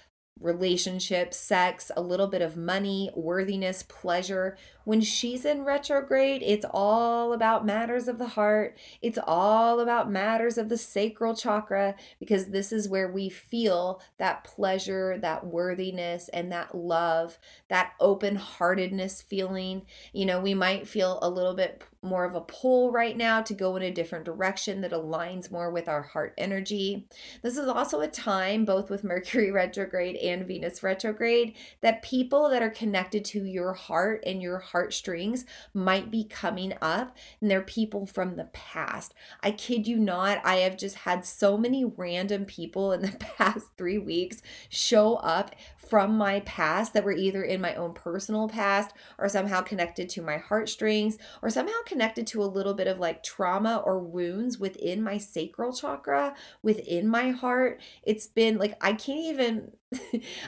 relationships, sex, a little bit of money, worthiness, pleasure. When she's in retrograde, it's all about matters of the heart. It's all about matters of the sacral chakra, because this is where we feel that pleasure, that worthiness, and that love, that open-heartedness feeling. We might feel a little bit more of a pull right now to go in a different direction that aligns more with our heart energy. This is also a time, both with Mercury retrograde and Venus retrograde, that people that are connected to your heart and your heartstrings might be coming up, and they're people from the past. I kid you not, I have just had so many random people in the past 3 weeks show up from my past that were either in my own personal past or somehow connected to my heartstrings or somehow connected to a little bit of like trauma or wounds within my sacral chakra, within my heart. It's been like, I can't even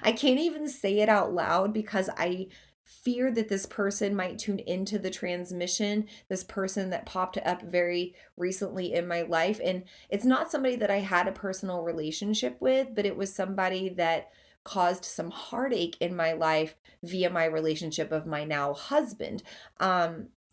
I can't even say it out loud because I fear that this person might tune into the transmission, this person that popped up very recently in my life. And it's not somebody that I had a personal relationship with, but it was somebody that caused some heartache in my life via my relationship of my now husband.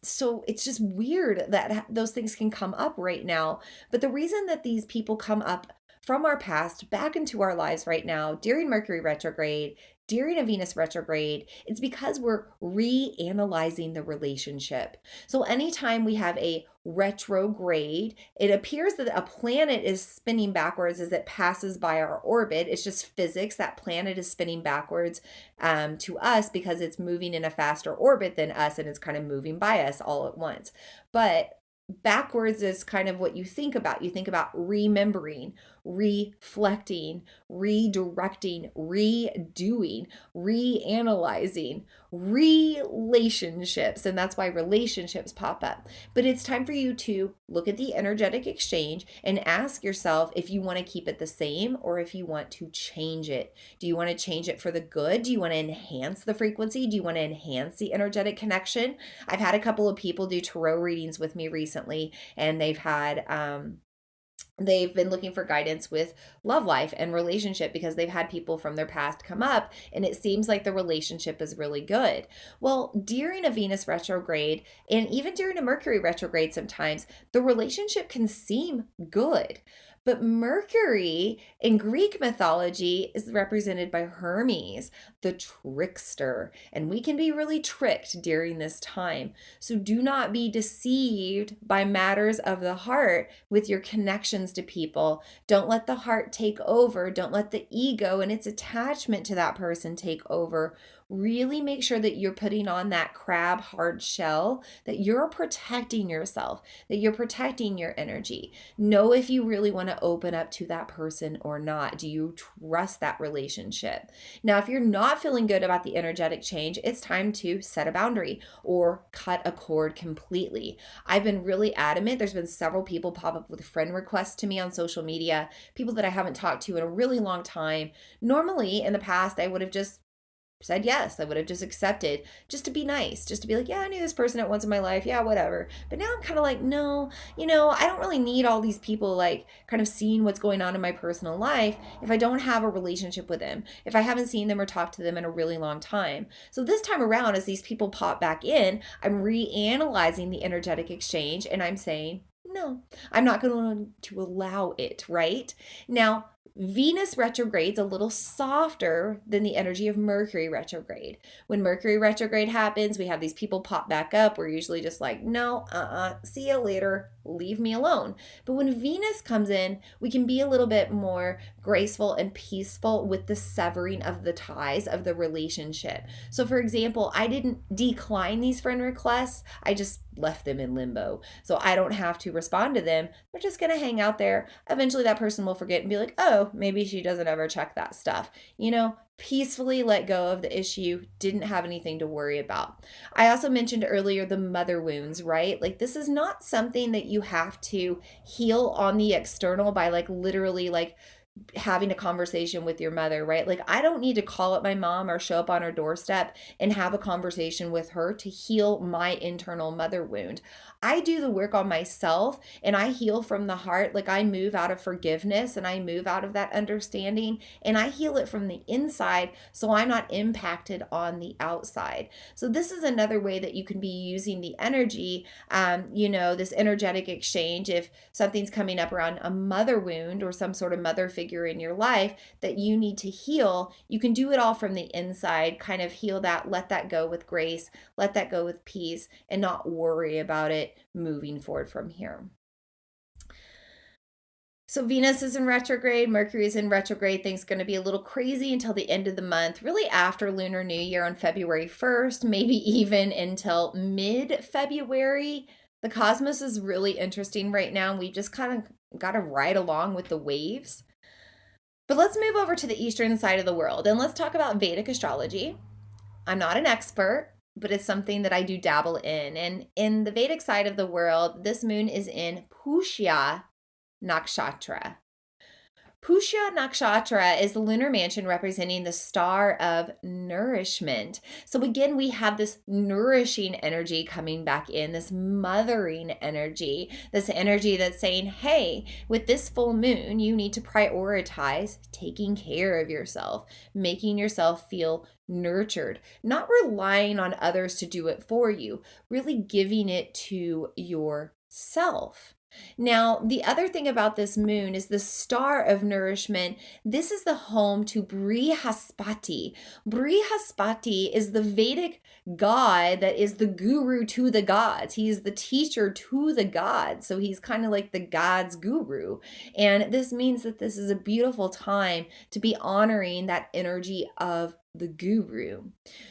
So it's just weird that those things can come up right now. But the reason that these people come up from our past back into our lives right now during Mercury retrograde, during a Venus retrograde, it's because we're reanalyzing the relationship. So anytime we have a retrograde, it appears that a planet is spinning backwards as it passes by our orbit. It's just physics. That planet is spinning backwards to us because it's moving in a faster orbit than us, and it's kind of moving by us all at once. But backwards is kind of what you think about. You think about remembering, reflecting, redirecting, redoing, reanalyzing, relationships. And that's why relationships pop up. But it's time for you to look at the energetic exchange and ask yourself if you want to keep it the same or if you want to change it. Do you want to change it for the good? Do you want to enhance the frequency? Do you want to enhance the energetic connection? I've had a couple of people do tarot readings with me recently, and they've been looking for guidance with love life and relationship because they've had people from their past come up and it seems like the relationship is really good. Well, during a Venus retrograde and even during a Mercury retrograde, sometimes the relationship can seem good. But Mercury in Greek mythology is represented by Hermes, the trickster, and we can be really tricked during this time. So do not be deceived by matters of the heart with your connections to people. Don't let the heart take over. Don't let the ego and its attachment to that person take over. Really make sure that you're putting on that crab hard shell, that you're protecting yourself, that you're protecting your energy. Know if you really want to open up to that person or not. Do you trust that relationship? Now, if you're not feeling good about the energetic change, it's time to set a boundary or cut a cord completely. I've been really adamant. There's been several people pop up with friend requests to me on social media, people that I haven't talked to in a really long time. Normally, in the past, I would have just said yes. I would have just accepted, just to be nice, just to be like, yeah, I knew this person at once in my life. Yeah, whatever. But now I'm kind of like, no, I don't really need all these people like kind of seeing what's going on in my personal life if I don't have a relationship with them, if I haven't seen them or talked to them in a really long time. So this time around, as these people pop back in, I'm reanalyzing the energetic exchange and I'm saying, no, I'm not going to allow it, right? Now, Venus retrograde's a little softer than the energy of Mercury retrograde. When Mercury retrograde happens, we have these people pop back up. We're usually just like, no, see you later, leave me alone. But when Venus comes in, we can be a little bit more graceful and peaceful with the severing of the ties of the relationship. So for example, I didn't decline these friend requests. I just left them in limbo. So I don't have to respond to them. They're just going to hang out there. Eventually that person will forget and be like, oh, maybe she doesn't ever check that stuff. Peacefully let go of the issue, didn't have anything to worry about. I also mentioned earlier the mother wounds, right? Like this is not something that you have to heal on the external by like literally like having a conversation with your mother, right? Like I don't need to call up my mom or show up on her doorstep and have a conversation with her to heal my internal mother wound. I do the work on myself and I heal from the heart. Like I move out of forgiveness and I move out of that understanding and I heal it from the inside so I'm not impacted on the outside. So this is another way that you can be using the energy, this energetic exchange. If something's coming up around a mother wound or some sort of mother figure in your life that you need to heal, you can do it all from the inside, kind of heal that, let that go with grace, let that go with peace, and not worry about it moving forward from here. So Venus is in retrograde, Mercury is in retrograde. Things going to be a little crazy until the end of the month, really after Lunar New Year on February 1st, maybe even until mid-February. The cosmos is really interesting right now. We just kind of got to ride along with the waves. But let's move over to the eastern side of the world and let's talk about Vedic astrology. I'm not an expert, but it's something that I do dabble in. And in the Vedic side of the world, this moon is in Pushya Nakshatra. Pushya Nakshatra is the lunar mansion representing the star of nourishment. So again, we have this nourishing energy coming back in, this mothering energy, this energy that's saying, hey, with this full moon, you need to prioritize taking care of yourself, making yourself feel nurtured, not relying on others to do it for you, really giving it to yourself. Now, the other thing about this moon is the star of nourishment. This is the home to Brihaspati. Brihaspati is the Vedic god that is the guru to the gods. He is the teacher to the gods. So he's kind of like the god's guru. And this means that this is a beautiful time to be honoring that energy of the guru.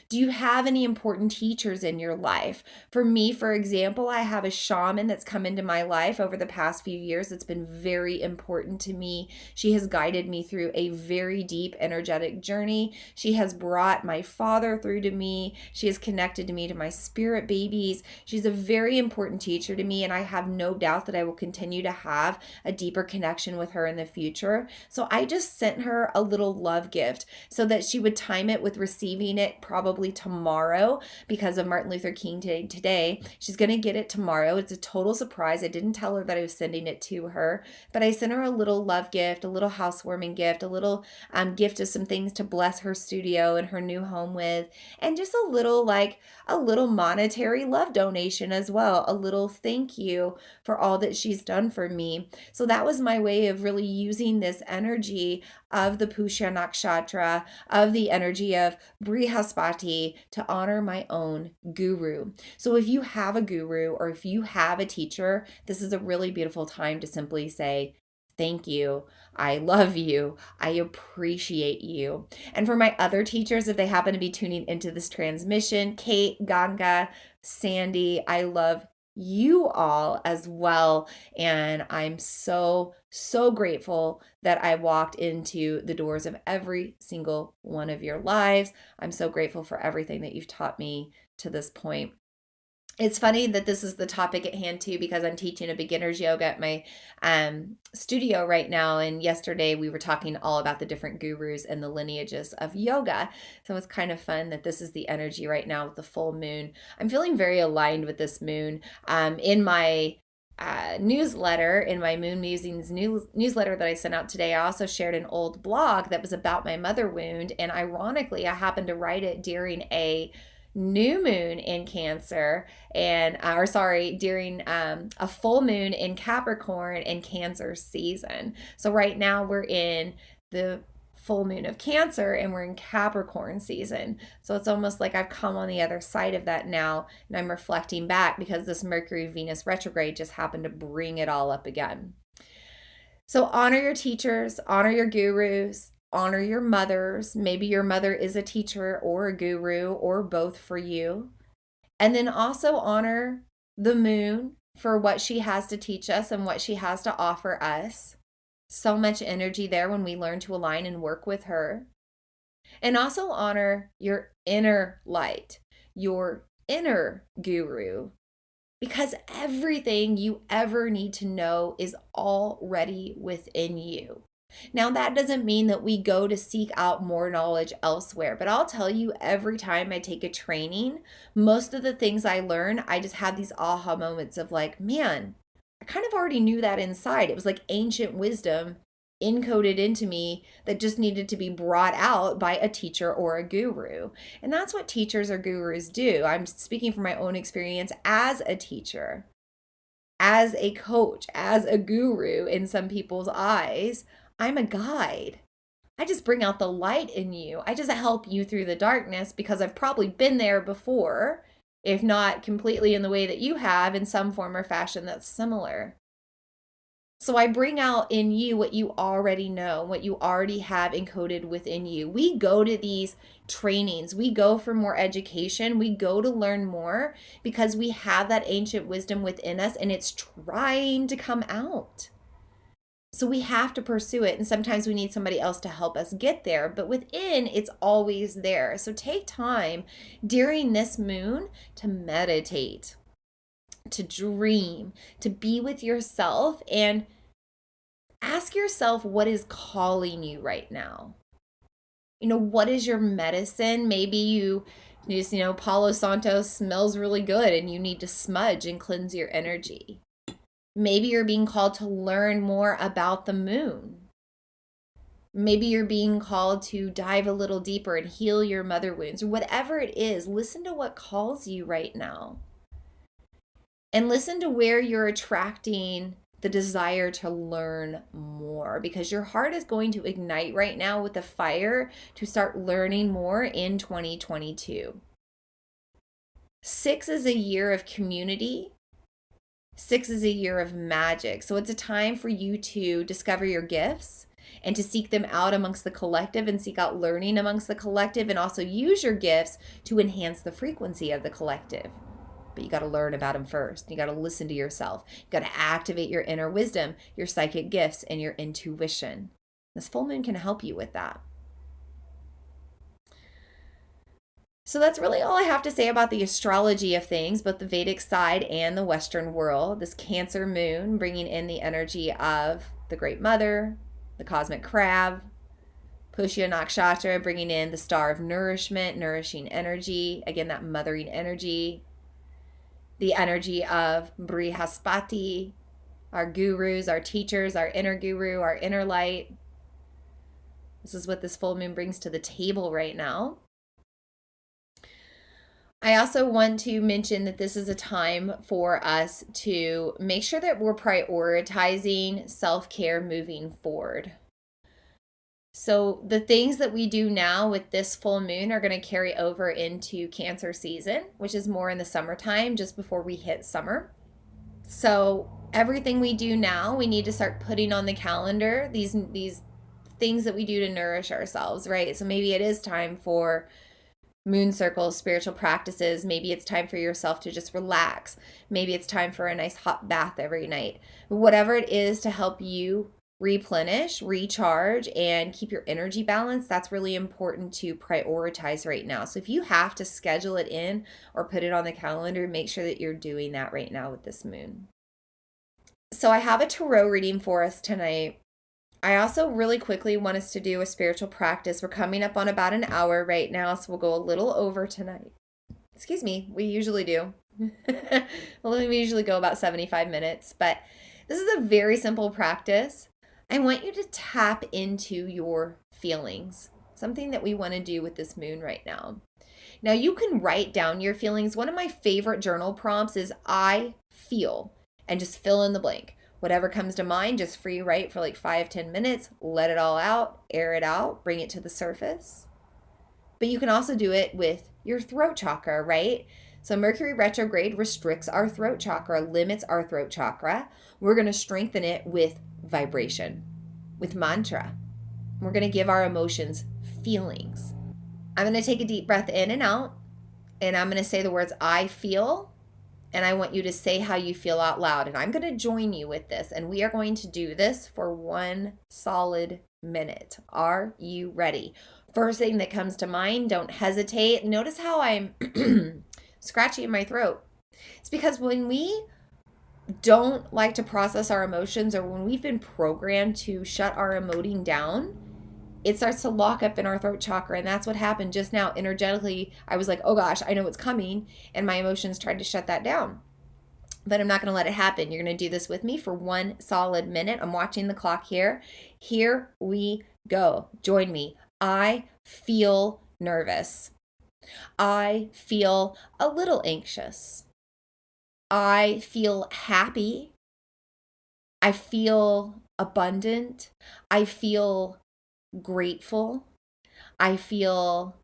Do you have any important teachers in your life? For me, for example, I have a shaman that's come into my life over the past few years. It's been very important to me. She has guided me through a very deep energetic journey. She has brought my father through to me. She has connected me to my spirit babies. She's a very important teacher to me, and I have no doubt that I will continue to have a deeper connection with her in the future. So I just sent her a little love gift so that she would time it with receiving it probably tomorrow because of Martin Luther King Day today. She's going to get it tomorrow. It's a total surprise. I didn't tell her that I was sending it to her, but I sent her a little love gift, a little housewarming gift, a little gift of some things to bless her studio and her new home with, and just a little monetary love donation as well, a little thank you for all that she's done for me. So that was my way of really using this energy of the Pushya Nakshatra, of the energy of Brihaspati to honor my own guru. So if you have a guru or if you have a teacher, this is a really beautiful time to simply say, thank you. I love you. I appreciate you. And for my other teachers, if they happen to be tuning into this transmission, Kate, Ganga, Sandy, I love you all as well. And I'm so grateful that I walked into the doors of every single one of your lives. I'm so grateful for everything that you've taught me to this point. It's funny that this is the topic at hand too, because I'm teaching a beginner's yoga at my studio right now. And yesterday we were talking all about the different gurus and the lineages of yoga. So it's kind of fun that this is the energy right now with the full moon. I'm feeling very aligned with this moon. In my newsletter, in my Moon Musings newsletter that I sent out today, I also shared an old blog that was about my mother wound. And ironically, I happened to write it during a new moon in Cancer during a full moon in Capricorn and Cancer season. So right now we're in the full moon of Cancer and we're in Capricorn season. So it's almost like I've come on the other side of that now and I'm reflecting back because this Mercury Venus retrograde just happened to bring it all up again. So honor your teachers, honor your gurus, honor your mothers. Maybe your mother is a teacher or a guru or both for you. And then also honor the moon for what she has to teach us and what she has to offer us. So much energy there when we learn to align and work with her. And also honor your inner light, your inner guru, because everything you ever need to know is already within you. Now, that doesn't mean that we go to seek out more knowledge elsewhere, but I'll tell you, every time I take a training, most of the things I learn, I just have these aha moments of like, man, I kind of already knew that inside. It was like ancient wisdom encoded into me that just needed to be brought out by a teacher or a guru. And that's what teachers or gurus do. I'm speaking from my own experience as a teacher, as a coach, as a guru in some people's eyes. I'm a guide. I just bring out the light in you. I just help you through the darkness because I've probably been there before, if not completely in the way that you have, in some form or fashion that's similar. So I bring out in you what you already know, what you already have encoded within you. We go to these trainings, we go for more education, we go to learn more because we have that ancient wisdom within us and it's trying to come out. So we have to pursue it. And sometimes we need somebody else to help us get there. But within, it's always there. So take time during this moon to meditate, to dream, to be with yourself, and ask yourself what is calling you right now. What is your medicine? Maybe you just, Palo Santo smells really good and you need to smudge and cleanse your energy. Maybe you're being called to learn more about the moon. Maybe you're being called to dive a little deeper and heal your mother wounds, or whatever it is. Listen to what calls you right now. And listen to where you're attracting the desire to learn more, because your heart is going to ignite right now with the fire to start learning more in 2022. 6 is a year of community. 6 is a year of magic. So it's a time for you to discover your gifts and to seek them out amongst the collective and seek out learning amongst the collective, and also use your gifts to enhance the frequency of the collective. But you got to learn about them first. You got to listen to yourself. You got to activate your inner wisdom, your psychic gifts, and your intuition. This full moon can help you with that. So that's really all I have to say about the astrology of things, both the Vedic side and the Western world. This Cancer moon bringing in the energy of the Great Mother, the cosmic crab, Pushya Nakshatra bringing in the star of nourishment, nourishing energy, again, that mothering energy, the energy of Brihaspati, our gurus, our teachers, our inner guru, our inner light. This is what this full moon brings to the table right now. I also want to mention that this is a time for us to make sure that we're prioritizing self-care moving forward. So the things that we do now with this full moon are going to carry over into Cancer season, which is more in the summertime, just before we hit summer. So everything we do now, we need to start putting on the calendar, these things that we do to nourish ourselves, right? So maybe it is time for moon circles, spiritual practices. Maybe it's time for yourself to just relax. Maybe it's time for a nice hot bath every night. Whatever it is to help you replenish, recharge, and keep your energy balanced, that's really important to prioritize right now. So if you have to schedule it in or put it on the calendar, make sure that you're doing that right now with this moon. So I have a tarot reading for us tonight. I also really quickly want us to do a spiritual practice. We're coming up on about an hour right now, so we'll go a little over tonight. Excuse me, we usually do. We usually go about 75 minutes, but this is a very simple practice. I want you to tap into your feelings, something that we want to do with this moon right now. Now, you can write down your feelings. One of my favorite journal prompts is I feel, and just fill in the blank. Whatever comes to mind, just free write for like 5-10 minutes, let it all out, air it out, bring it to the surface. But you can also do it with your throat chakra, right? So Mercury retrograde restricts our throat chakra, limits our throat chakra. We're going to strengthen it with vibration, with mantra. We're going to give our emotions feelings. I'm going to take a deep breath in and out, and I'm going to say the words I feel. And I want you to say how you feel out loud. And I'm going to join you with this. And we are going to do this for 1 solid minute. Are you ready? First thing that comes to mind, don't hesitate. Notice how I'm scratchy in my throat. It's because when we don't like to process our emotions, or when we've been programmed to shut our emoting down, it starts to lock up in our throat chakra. And that's what happened just now. Energetically, I was like, oh gosh, I know what's coming. And my emotions tried to shut that down. But I'm not going to let it happen. You're going to do this with me for 1 solid minute. I'm watching the clock here. Here we go. Join me. I feel nervous. I feel a little anxious. I feel happy. I feel abundant. I feel grateful. I feel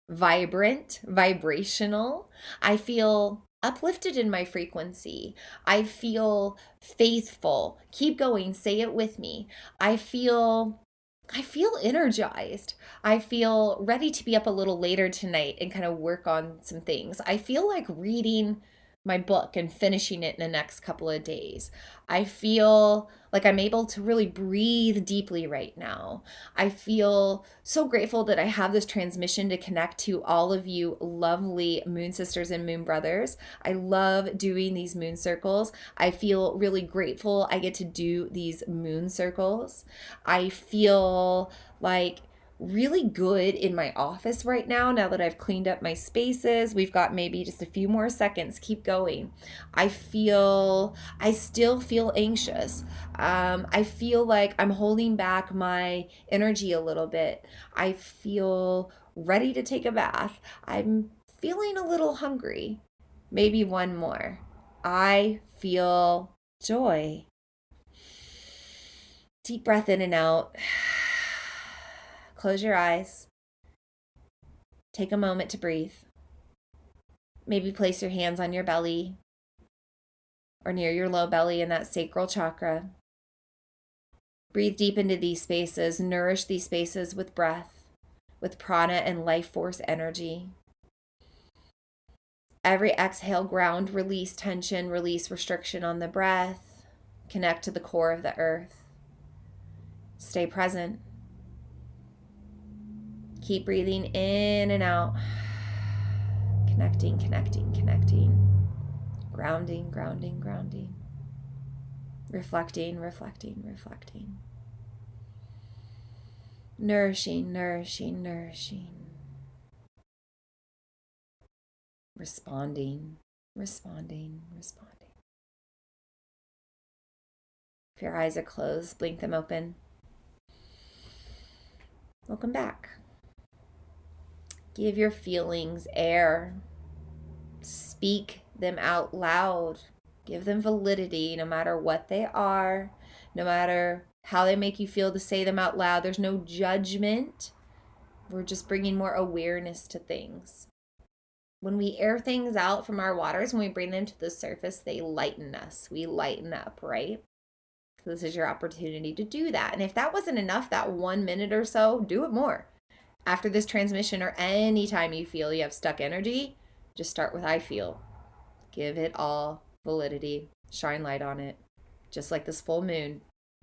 vibrant, vibrational. I feel uplifted in my frequency. I feel faithful. Keep going, say it with me. I feel energized. I feel ready to be up a little later tonight and kind of work on some things. I feel like reading my book and finishing it in the next couple of days. I feel like I'm able to really breathe deeply right now. I feel so grateful that I have this transmission to connect to all of you lovely moon sisters and moon brothers. I love doing these moon circles. I feel really grateful I get to do these moon circles. I feel like really good in my office right now that I've cleaned up my spaces. We've got maybe just a few more seconds. Keep going. I still feel anxious. I feel like I'm holding back my energy a little bit. I feel ready to take a bath. I'm feeling a little hungry. Maybe one more. I feel joy. Deep breath in and out. Close your eyes. Take a moment to breathe. Maybe place your hands on your belly or near your low belly in that sacral chakra. Breathe deep into these spaces. Nourish these spaces with breath, with prana and life force energy. Every exhale, ground, release tension, release restriction on the breath. Connect to the core of the earth. Stay present. Keep breathing in and out. Connecting, connecting, connecting. Grounding, grounding, grounding. Reflecting, reflecting, reflecting. Nourishing, nourishing, nourishing. Responding, responding, responding. If your eyes are closed, blink them open. Welcome back. Give your feelings air. Speak them out loud. Give them validity no matter what they are, no matter how they make you feel to say them out loud. There's no judgment. We're just bringing more awareness to things. When we air things out from our waters, when we bring them to the surface, they lighten us. We lighten up, right? So this is your opportunity to do that. And if that wasn't enough, that 1 minute or so, do it more. After this transmission or anytime you feel you have stuck energy, just start with I feel. Give it all validity. Shine light on it. Just like this full moon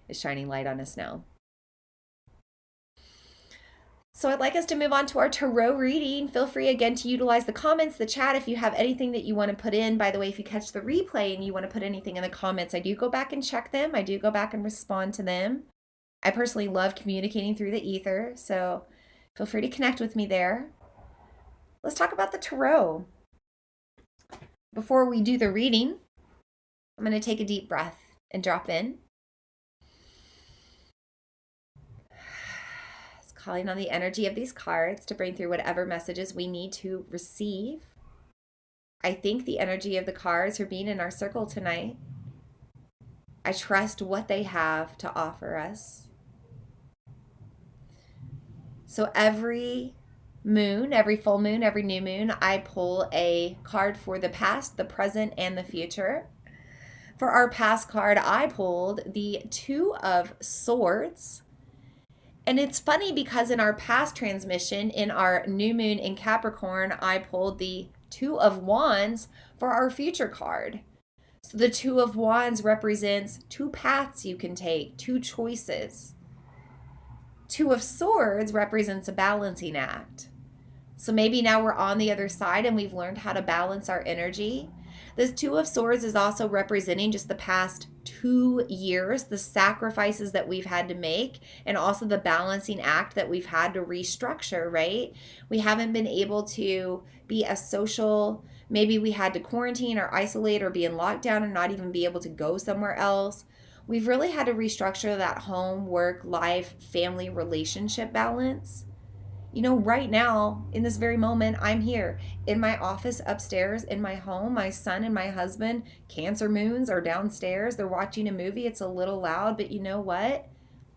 is shining light on us now. So I'd like us to move on to our tarot reading. Feel free again to utilize the comments, the chat, if you have anything that you want to put in. By the way, if you catch the replay and you want to put anything in the comments, I do go back and check them. I do go back and respond to them. I personally love communicating through the ether, so feel free to connect with me there. Let's talk about the tarot. Before we do the reading, I'm going to take a deep breath and drop in. It's calling on the energy of these cards to bring through whatever messages we need to receive. I thank the energy of the cards for being in our circle tonight. I trust what they have to offer us. So every moon, every full moon, every new moon, I pull a card for the past, the present, and the future. For our past card, I pulled the Two of Swords. And it's funny because in our past transmission, in our new moon in Capricorn, I pulled the Two of Wands for our future card. So the Two of Wands represents two paths you can take, two choices. Two of Swords represents a balancing act. So maybe now we're on the other side and we've learned how to balance our energy. This Two of Swords is also representing just the past 2 years, the sacrifices that we've had to make, and also the balancing act that we've had to restructure, right? We haven't been able to be as social. Maybe we had to quarantine or isolate or be in lockdown and not even be able to go somewhere else. We've really had to restructure that home, work, life, family, relationship balance. You know, right now, in this very moment, I'm here in my office upstairs in my home. My son and my husband, Cancer moons, are downstairs. They're watching a movie. It's a little loud, but you know what?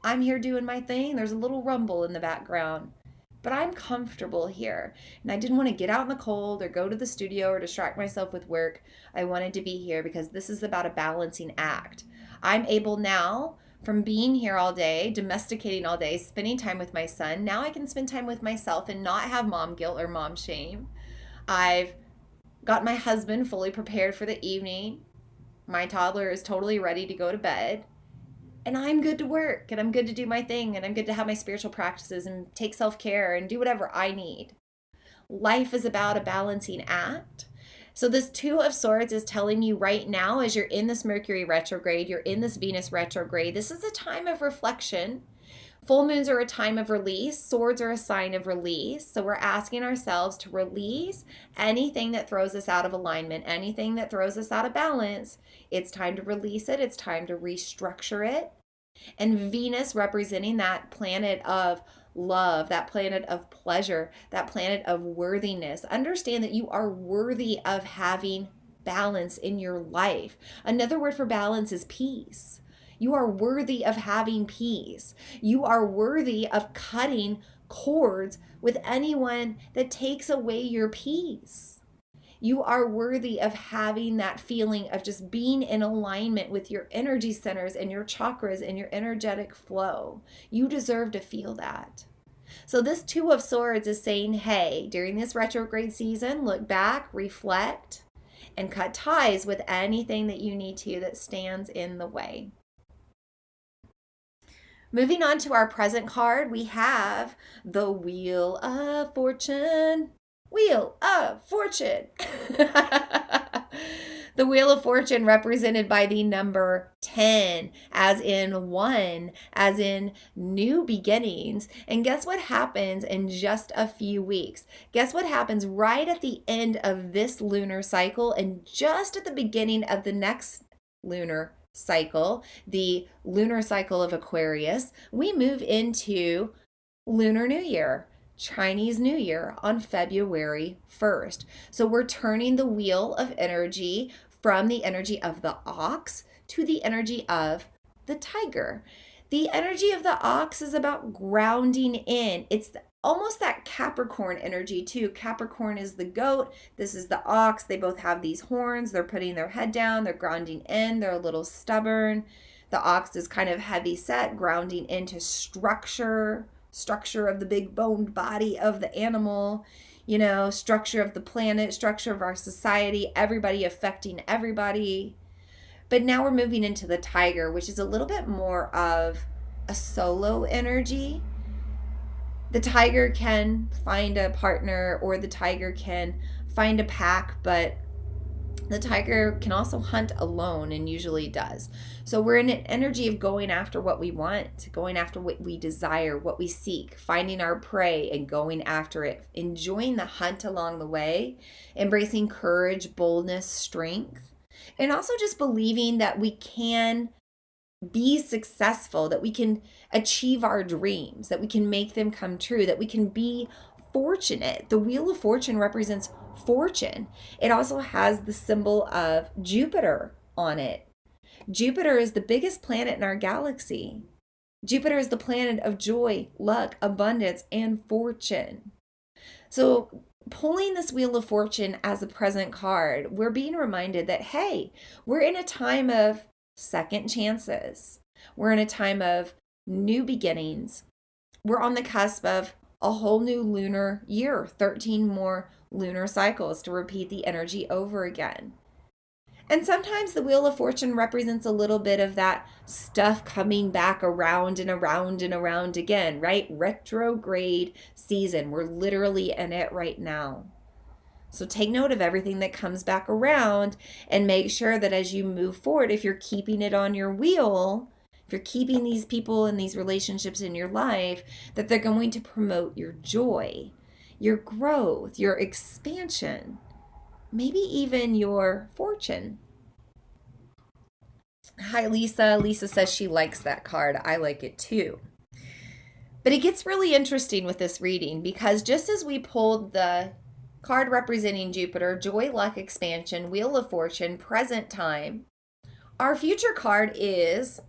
I'm here doing my thing. There's a little rumble in the background, but I'm comfortable here. And I didn't want to get out in the cold or go to the studio or distract myself with work. I wanted to be here because this is about a balancing act. I'm able now, from being here all day, domesticating all day, spending time with my son, now I can spend time with myself and not have mom guilt or mom shame. I've got my husband fully prepared for the evening. My toddler is totally ready to go to bed. And I'm good to work and I'm good to do my thing and I'm good to have my spiritual practices and take self-care and do whatever I need. Life is about a balancing act. So this Two of Swords is telling you right now, as you're in this Mercury retrograde, you're in this Venus retrograde, this is a time of reflection. Full moons are a time of release. Swords are a sign of release. So we're asking ourselves to release anything that throws us out of alignment, anything that throws us out of balance. It's time to release it. It's time to restructure it. And Venus representing that planet of love, that planet of pleasure, that planet of worthiness. Understand that you are worthy of having balance in your life. Another word for balance is peace. You are worthy of having peace. You are worthy of cutting cords with anyone that takes away your peace. You are worthy of having that feeling of just being in alignment with your energy centers and your chakras and your energetic flow. You deserve to feel that. So this Two of Swords is saying, hey, during this retrograde season, look back, reflect, and cut ties with anything that you need to that stands in the way. Moving on to our present card, we have the Wheel of Fortune. Wheel of Fortune. The Wheel of Fortune represented by the number 10, as in one, as in new beginnings. And guess what happens in just a few weeks? Guess what happens right at the end of this lunar cycle and just at the beginning of the next lunar cycle, the lunar cycle of Aquarius? We move into Lunar New Year. Chinese New Year on February 1st. So we're turning the wheel of energy from the energy of the ox to the energy of the tiger. The energy of the ox is about grounding in. It's almost that Capricorn energy too. Capricorn is the goat. This is the ox. They both have these horns. They're putting their head down. They're grounding in. They're a little stubborn. The ox is kind of heavy set, grounding into structure of the big boned body of the animal, structure of the planet, structure of our society, everybody affecting everybody. But now we're moving into the tiger, which is a little bit more of a solo energy. The tiger can find a partner or the tiger can find a pack, but the tiger can also hunt alone and usually does. So we're in an energy of going after what we want, going after what we desire, what we seek, finding our prey and going after it, enjoying the hunt along the way, embracing courage, boldness, strength, and also just believing that we can be successful, that we can achieve our dreams, that we can make them come true, that we can be fortunate. The Wheel of Fortune represents fortune. It also has the symbol of Jupiter on it. Jupiter is the biggest planet in our galaxy. Jupiter is the planet of joy, luck, abundance, and fortune. So pulling this Wheel of Fortune as a present card, we're being reminded that, hey, we're in a time of second chances. We're in a time of new beginnings. We're on the cusp of a whole new lunar year, 13 more lunar cycles to repeat the energy over again. And sometimes the Wheel of Fortune represents a little bit of that stuff coming back around and around and around again, right? Retrograde season. We're literally in it right now. So take note of everything that comes back around and make sure that as you move forward, if you're keeping it on your wheel, if you're keeping these people and these relationships in your life, that they're going to promote your joy, your growth, your expansion, maybe even your fortune. Hi, Lisa. Lisa says she likes that card. I like it too. But it gets really interesting with this reading because just as we pulled the card representing Jupiter, joy, luck, expansion, Wheel of Fortune, present time, our future card is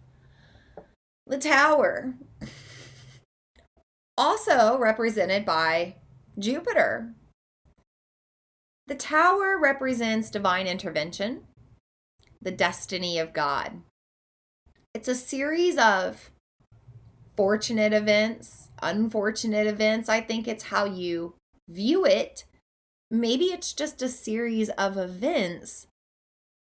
the Tower. also represented by Jupiter. The tower represents divine intervention, the destiny of God. It's a series of fortunate events, unfortunate events. I think it's how you view it. Maybe it's just a series of events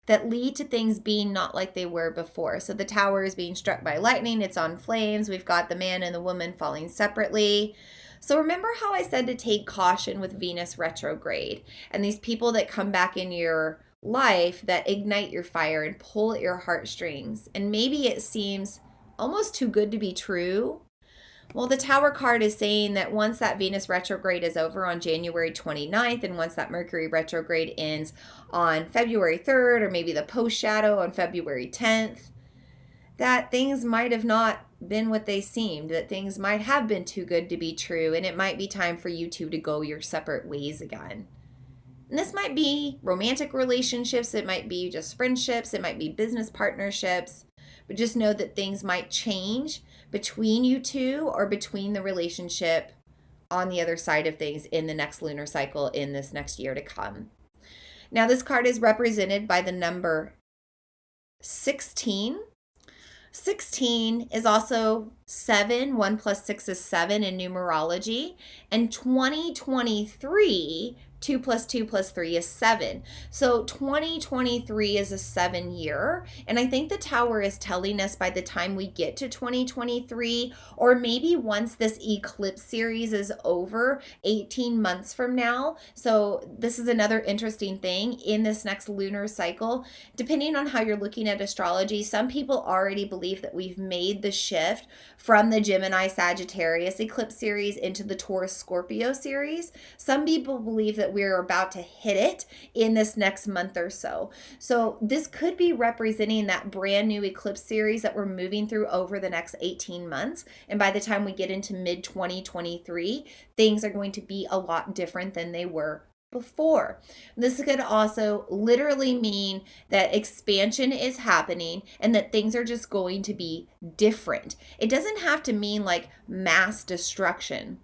that lead to things being not like they were before. So the tower is being struck by lightning, it's on flames. We've got the man and the woman falling separately. So remember how I said to take caution with Venus retrograde and these people that come back in your life that ignite your fire and pull at your heartstrings. And maybe it seems almost too good to be true. Well, the Tower card is saying that once that Venus retrograde is over on January 29th, and once that Mercury retrograde ends on February 3rd, or maybe the post shadow on February 10th, that things might have not been what they seemed, that things might have been too good to be true, and it might be time for you two to go your separate ways again. And this might be romantic relationships, it might be just friendships, it might be business partnerships, but just know that things might change between you two or between the relationship on the other side of things in the next lunar cycle in this next year to come. Now, this card is represented by the number 16. 16 is also 7. 1 plus 6 is 7 in numerology. And 2023, 2 plus 2 plus 3 is 7. So 2023 is a 7 year. And I think the Tower is telling us by the time we get to 2023, or maybe once this eclipse series is over, 18 months from now. So this is another interesting thing in this next lunar cycle. Depending on how you're looking at astrology, some people already believe that we've made the shift from the Gemini Sagittarius eclipse series into the Taurus Scorpio series. Some people believe that we're about to hit it in this next month or so. So this could be representing that brand new eclipse series that we're moving through over the next 18 months. And by the time we get into mid 2023, things are going to be a lot different than they were before. This could also literally mean that expansion is happening and that things are just going to be different. It doesn't have to mean like mass destruction.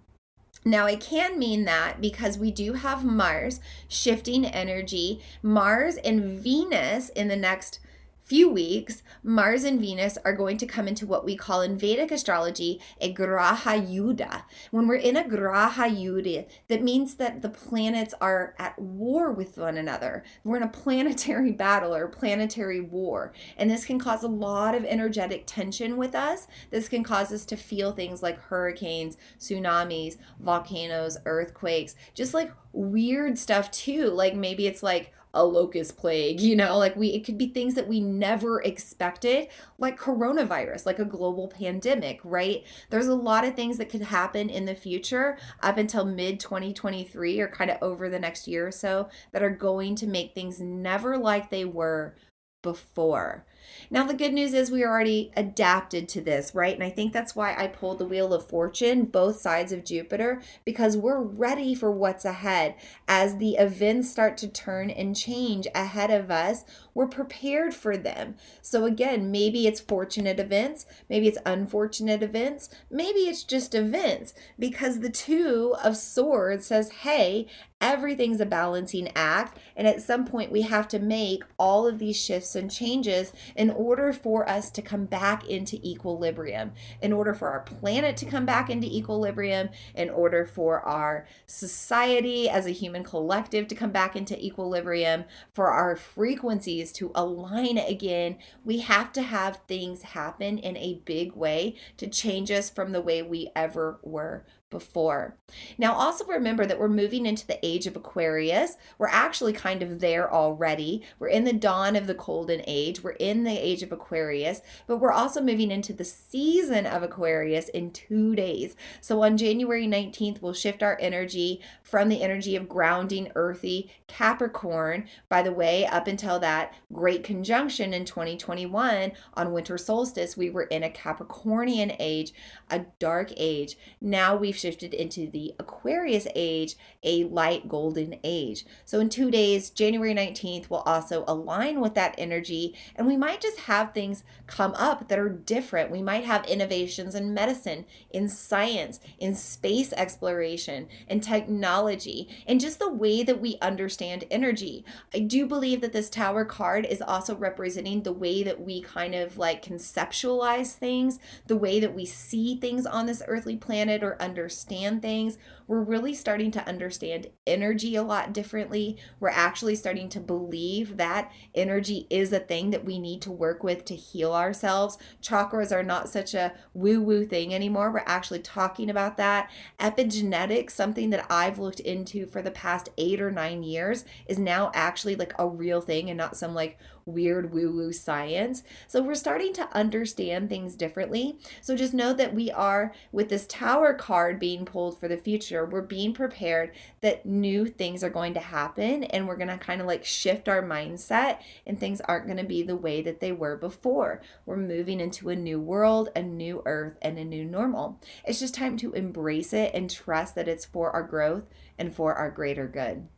Now, it can mean that because we do have Mars shifting energy. Mars and Venus in the next few weeks, Mars and Venus are going to come into what we call in Vedic astrology a graha yuddha. When we're in a graha yuddha, that means that the planets are at war with one another. We're in a planetary battle or planetary war. And this can cause a lot of energetic tension with us. This can cause us to feel things like hurricanes, tsunamis, volcanoes, earthquakes, just like weird stuff too. Like maybe it's like a locust plague, like it could be things that we never expected, like coronavirus, like a global pandemic, right? There's a lot of things that could happen in the future up until mid 2023 or kind of over the next year or so that are going to make things never like they were before. Now, the good news is we are already adapted to this, right? And I think that's why I pulled the Wheel of Fortune, both sides of Jupiter, because we're ready for what's ahead. As the events start to turn and change ahead of us, we're prepared for them. So again, maybe it's fortunate events, maybe it's unfortunate events, maybe it's just events, because the Two of Swords says, hey, everything's a balancing act, and at some point we have to make all of these shifts and changes in order for us to come back into equilibrium, in order for our planet to come back into equilibrium, in order for our society as a human collective to come back into equilibrium, for our frequencies to align again. We have to have things happen in a big way to change us from the way we ever were before. Now, also remember that we're moving into the age of Aquarius. We're actually kind of there already. We're in the dawn of the golden age. We're in the age of Aquarius, but we're also moving into the season of Aquarius in 2 days. So on January 19th, we'll shift our energy from the energy of grounding, earthy Capricorn. By the way, up until that great conjunction in 2021 on winter solstice, we were in a Capricornian age, a dark age. Now we've shifted into the Aquarius age, a light golden age. So in 2 days, January 19th will also align with that energy, and we might just have things come up that are different. We might have innovations in medicine, in science, in space exploration, in technology, and just the way that we understand energy. I do believe that this Tower card is also representing the way that we kind of like conceptualize things, the way that we see things on this earthly planet or understand things. We're really starting to understand energy a lot differently. We're actually starting to believe that energy is a thing that we need to work with to heal ourselves. Chakras are not such a woo-woo thing anymore. We're actually talking about that. Epigenetics, something that I've looked into for the past 8 or 9 years, is now actually like a real thing and not some like weird woo-woo science. So we're starting to understand things differently. So just know that we are, with this Tower card being pulled for the future, we're being prepared that new things are going to happen, and we're going to kind of like shift our mindset, and things aren't going to be the way that they were before. We're moving into a new world, a new earth, and a new normal. It's just time to embrace it and trust that it's for our growth and for our greater good.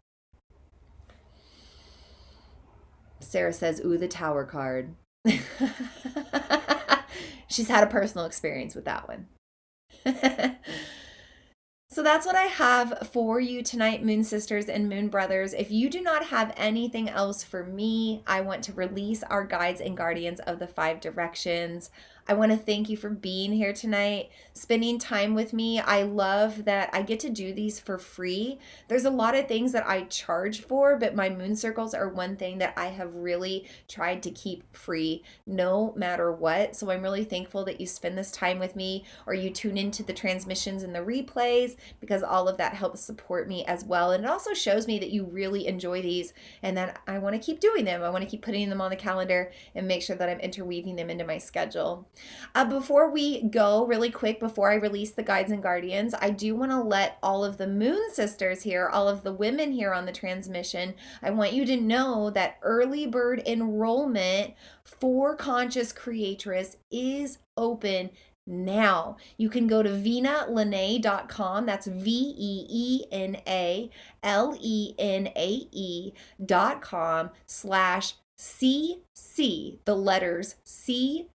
Sarah says, ooh, the Tower card. She's had a personal experience with that one. So that's what I have for you tonight, Moon Sisters and Moon Brothers. If you do not have anything else for me, I want to release our guides and guardians of the 5 directions. I want to thank you for being here tonight, spending time with me. I love that I get to do these for free. There's a lot of things that I charge for, but my moon circles are one thing that I have really tried to keep free no matter what. So I'm really thankful that you spend this time with me, or you tune into the transmissions and the replays, because all of that helps support me as well. And it also shows me that you really enjoy these and that I want to keep doing them. I want to keep putting them on the calendar and make sure that I'm interweaving them into my schedule. Before we go, really quick, before I release the guides and guardians, I do want to let all of the Moon Sisters here, all of the women here on the transmission, I want you to know that early bird enrollment for Conscious Creatress is open now. You can go to VeenaLenae.com. That's VeenaLenae.com/CC, the letters CC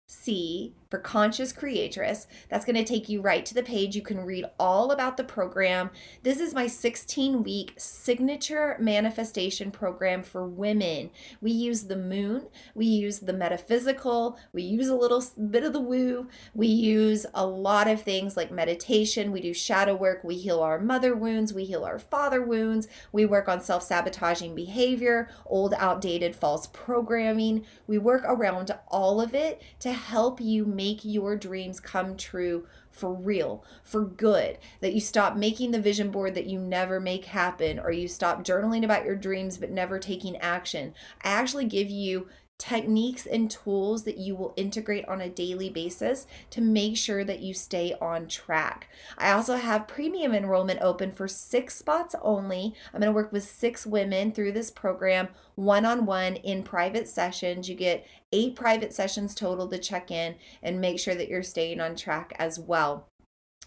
for Conscious Creatress. That's going to take you right to the page. You can read all about the program. This is my 16-week signature manifestation program for women. We use the moon, we use the metaphysical, we use a little bit of the woo, we use a lot of things like meditation, we do shadow work, we heal our mother wounds, we heal our father wounds, we work on self-sabotaging behavior, old outdated false programming. We work around all of it to help you make your dreams come true for real, for good, that you stop making the vision board that you never make happen, or you stop journaling about your dreams but never taking action. I actually give you techniques and tools that you will integrate on a daily basis to make sure that you stay on track. I also have premium enrollment open for 6 spots only. I'm going to work with 6 women through this program, one-on-one in private sessions. You get 8 private sessions total to check in and make sure that you're staying on track as well.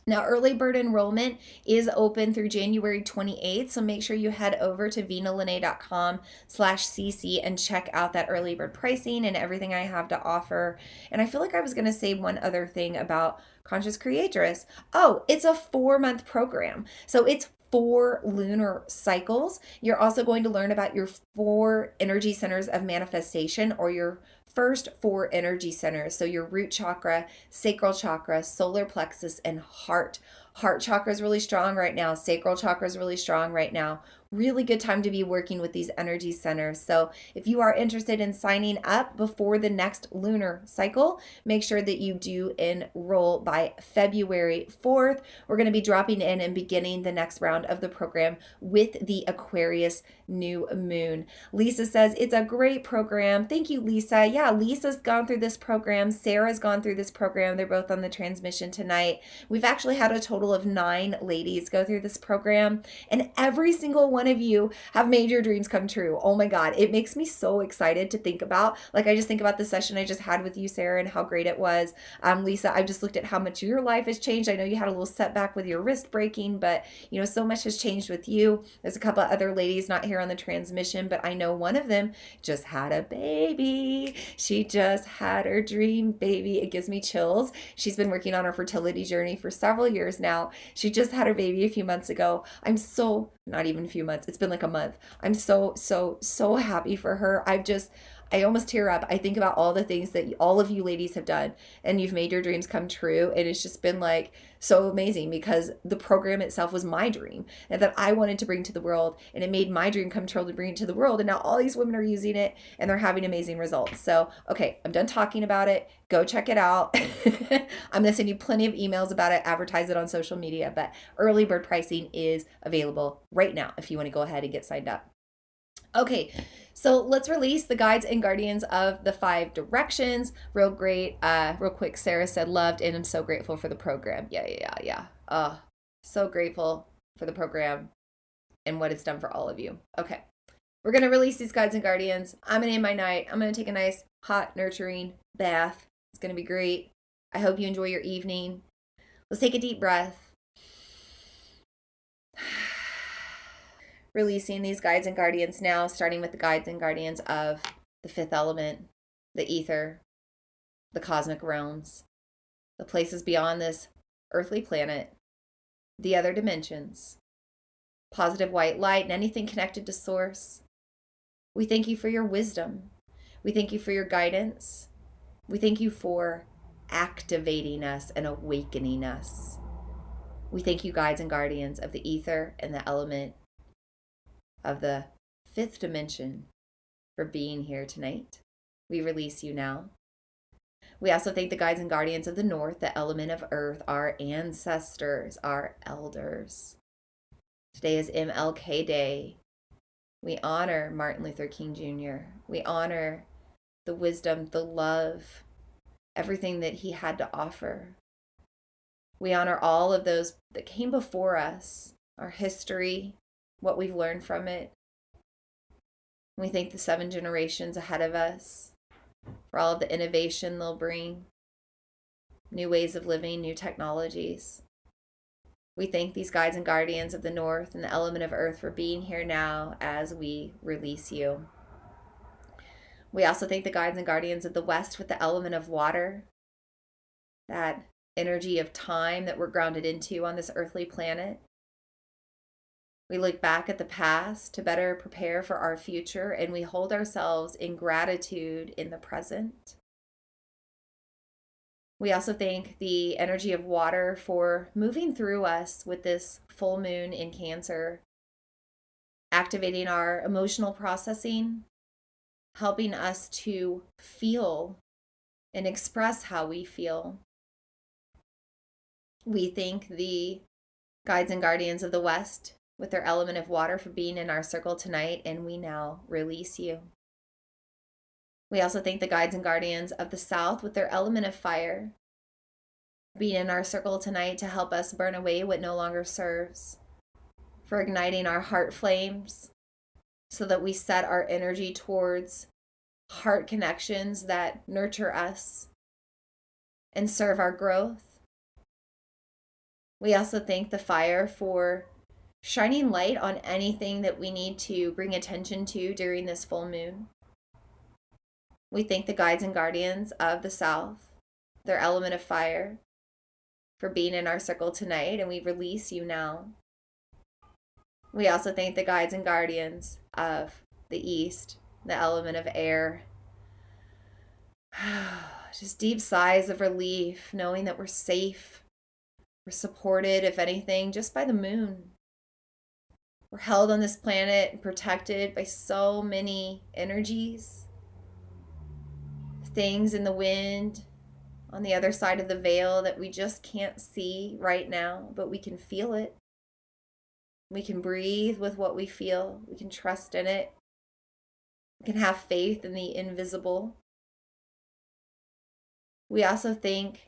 Now, early bird enrollment is open through January 28th, so make sure you head over to VeenaLenae.com/CC and check out that early bird pricing and everything I have to offer. And I feel like I was going to say one other thing about Conscious Creatress. Oh, it's a 4-month program. So it's 4 lunar cycles. You're also going to learn about your 4 energy centers of manifestation, or your first 4 energy centers. So your root chakra, sacral chakra, solar plexus, and heart. Heart chakra is really strong right now. Sacral chakra is really strong right now. Really good time to be working with these energy centers. So if you are interested in signing up before the next lunar cycle, make sure that you do enroll by February 4th. We're going to be dropping in and beginning the next round of the program with the Aquarius new moon. Lisa says, it's a great program. Thank you, Lisa. Yeah, Lisa's gone through this program. Sarah's gone through this program. They're both on the transmission tonight. We've actually had a total of 9 ladies go through this program, and every single one one of you have made your dreams come true. Oh my God. It makes me so excited to think about. Like, I just think about the session I just had with you, Sarah, and how great it was. Lisa, I've just looked at how much your life has changed. I know you had a little setback with your wrist breaking, but so much has changed with you. There's a couple of other ladies not here on the transmission, but I know one of them just had a baby. She just had her dream baby. It gives me chills. She's been working on her fertility journey for several years now. She just had her baby a few months ago. Not even a few months. It's been like a month. I'm so happy for her. I almost tear up. I think about all the things that all of you ladies have done, and you've made your dreams come true. And it's just been like so amazing, because the program itself was my dream and that I wanted to bring to the world, and it made my dream come true to bring it to the world. And now all these women are using it and they're having amazing results. So, okay, I'm done talking about it. Go check it out. I'm going to send you plenty of emails about it, advertise it on social media, but early bird pricing is available right now if you want to go ahead and get signed up. Okay, so let's release the guides and guardians of the 5 directions. Real quick, Sarah said, loved, and I'm so grateful for the program. Yeah. So grateful for the program and what it's done for all of you. Okay, we're going to release these guides and guardians. I'm going to end my night. I'm going to take a nice, hot, nurturing bath. It's going to be great. I hope you enjoy your evening. Let's take a deep breath. Releasing these guides and guardians now, starting with the guides and guardians of the 5th element, the ether, the cosmic realms, the places beyond this earthly planet, the other dimensions, positive white light, and anything connected to source. We thank you for your wisdom. We thank you for your guidance. We thank you for activating us and awakening us. We thank you, guides and guardians of the ether and the element of the 5th dimension, for being here tonight. We release you now. We also thank the guides and guardians of the north, the element of earth, our ancestors, our elders. Today is MLK Day. We honor Martin Luther King Jr. We honor the wisdom, the love, everything that he had to offer. We honor all of those that came before us, our history, what we've learned from it. We thank the 7 generations ahead of us for all of the innovation they'll bring, new ways of living, new technologies. We thank these guides and guardians of the north and the element of earth for being here now as we release you. We also thank the guides and guardians of the west with the element of water, that energy of time that we're grounded into on this earthly planet. We look back at the past to better prepare for our future, and we hold ourselves in gratitude in the present. We also thank the energy of water for moving through us with this full moon in Cancer, activating our emotional processing, helping us to feel and express how we feel. We thank the guides and guardians of the west with their element of water for being in our circle tonight, and we now release you. We also thank the guides and guardians of the south with their element of fire being in our circle tonight to help us burn away what no longer serves, for igniting our heart flames so that we set our energy towards heart connections that nurture us and serve our growth. We also thank the fire for shining light on anything that we need to bring attention to during this full moon. We thank the guides and guardians of the south, their element of fire, for being in our circle tonight, and we release you now. We also thank the guides and guardians of the east, the element of air. Just deep sighs of relief, knowing that we're safe, we're supported, if anything, just by the moon. We're held on this planet and protected by so many energies, things in the wind on the other side of the veil that we just can't see right now, but we can feel it. We can breathe with what we feel. We can trust in it. We can have faith in the invisible. We also think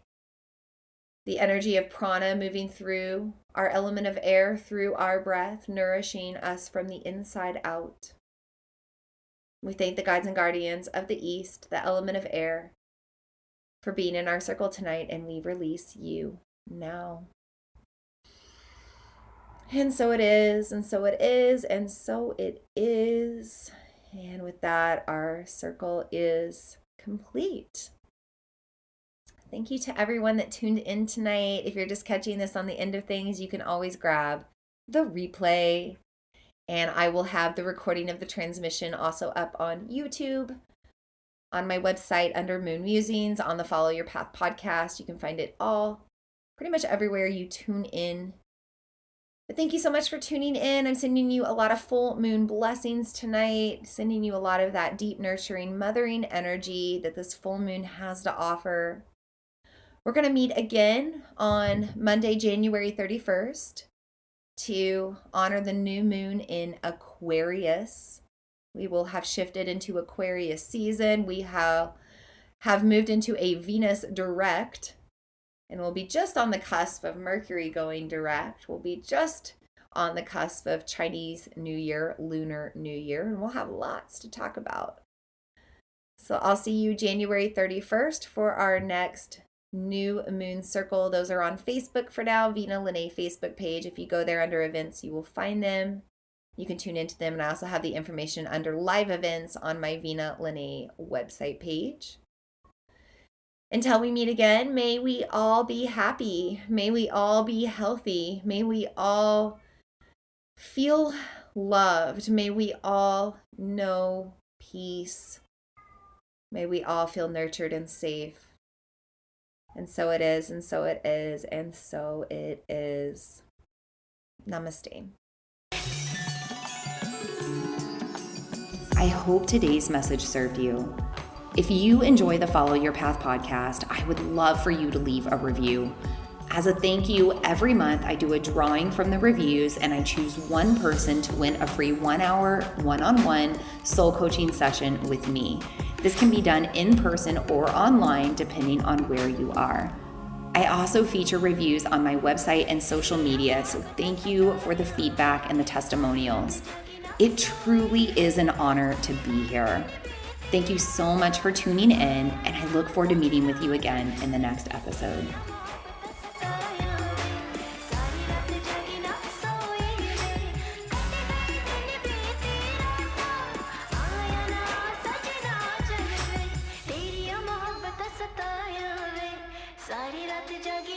the energy of prana moving through our element of air through our breath, nourishing us from the inside out. We thank the guides and guardians of the East, the element of air, for being in our circle tonight, and we release you now. And so it is, and so it is, and so it is. And with that, our circle is complete. Thank you to everyone that tuned in tonight. If you're just catching this on the end of things, you can always grab the replay. And I will have the recording of the transmission also up on YouTube, on my website under Moon Musings, on the Follow Your Path podcast. You can find it all pretty much everywhere you tune in. But thank you so much for tuning in. I'm sending you a lot of full moon blessings tonight, sending you a lot of that deep, nurturing, mothering energy that this full moon has to offer. We're going to meet again on Monday, January 31st to honor the new moon in Aquarius. We will have shifted into Aquarius season. We have moved into a Venus direct, and we'll be just on the cusp of Mercury going direct. We'll be just on the cusp of Chinese New Year, Lunar New Year, and we'll have lots to talk about. So I'll see you January 31st for our next new moon circle. Those are on Facebook for now, Vina Lene Facebook page. If you go there under events, you will find them. You can tune into them. And I also have the information under live events on my Vina Lene website page. Until we meet again, may we all be happy. May we all be healthy. May we all feel loved. May we all know peace. May we all feel nurtured and safe. And so it is, and so it is, and so it is. Namaste. I hope today's message served you. If you enjoy the Follow Your Path podcast, I would love for you to leave a review. As a thank you, every month I do a drawing from the reviews, and I choose one person to win a free 1-hour, one-on-one soul coaching session with me. This can be done in person or online, depending on where you are. I also feature reviews on my website and social media, so thank you for the feedback and the testimonials. It truly is an honor to be here. Thank you so much for tuning in, and I look forward to meeting with you again in the next episode. सारी रात जागी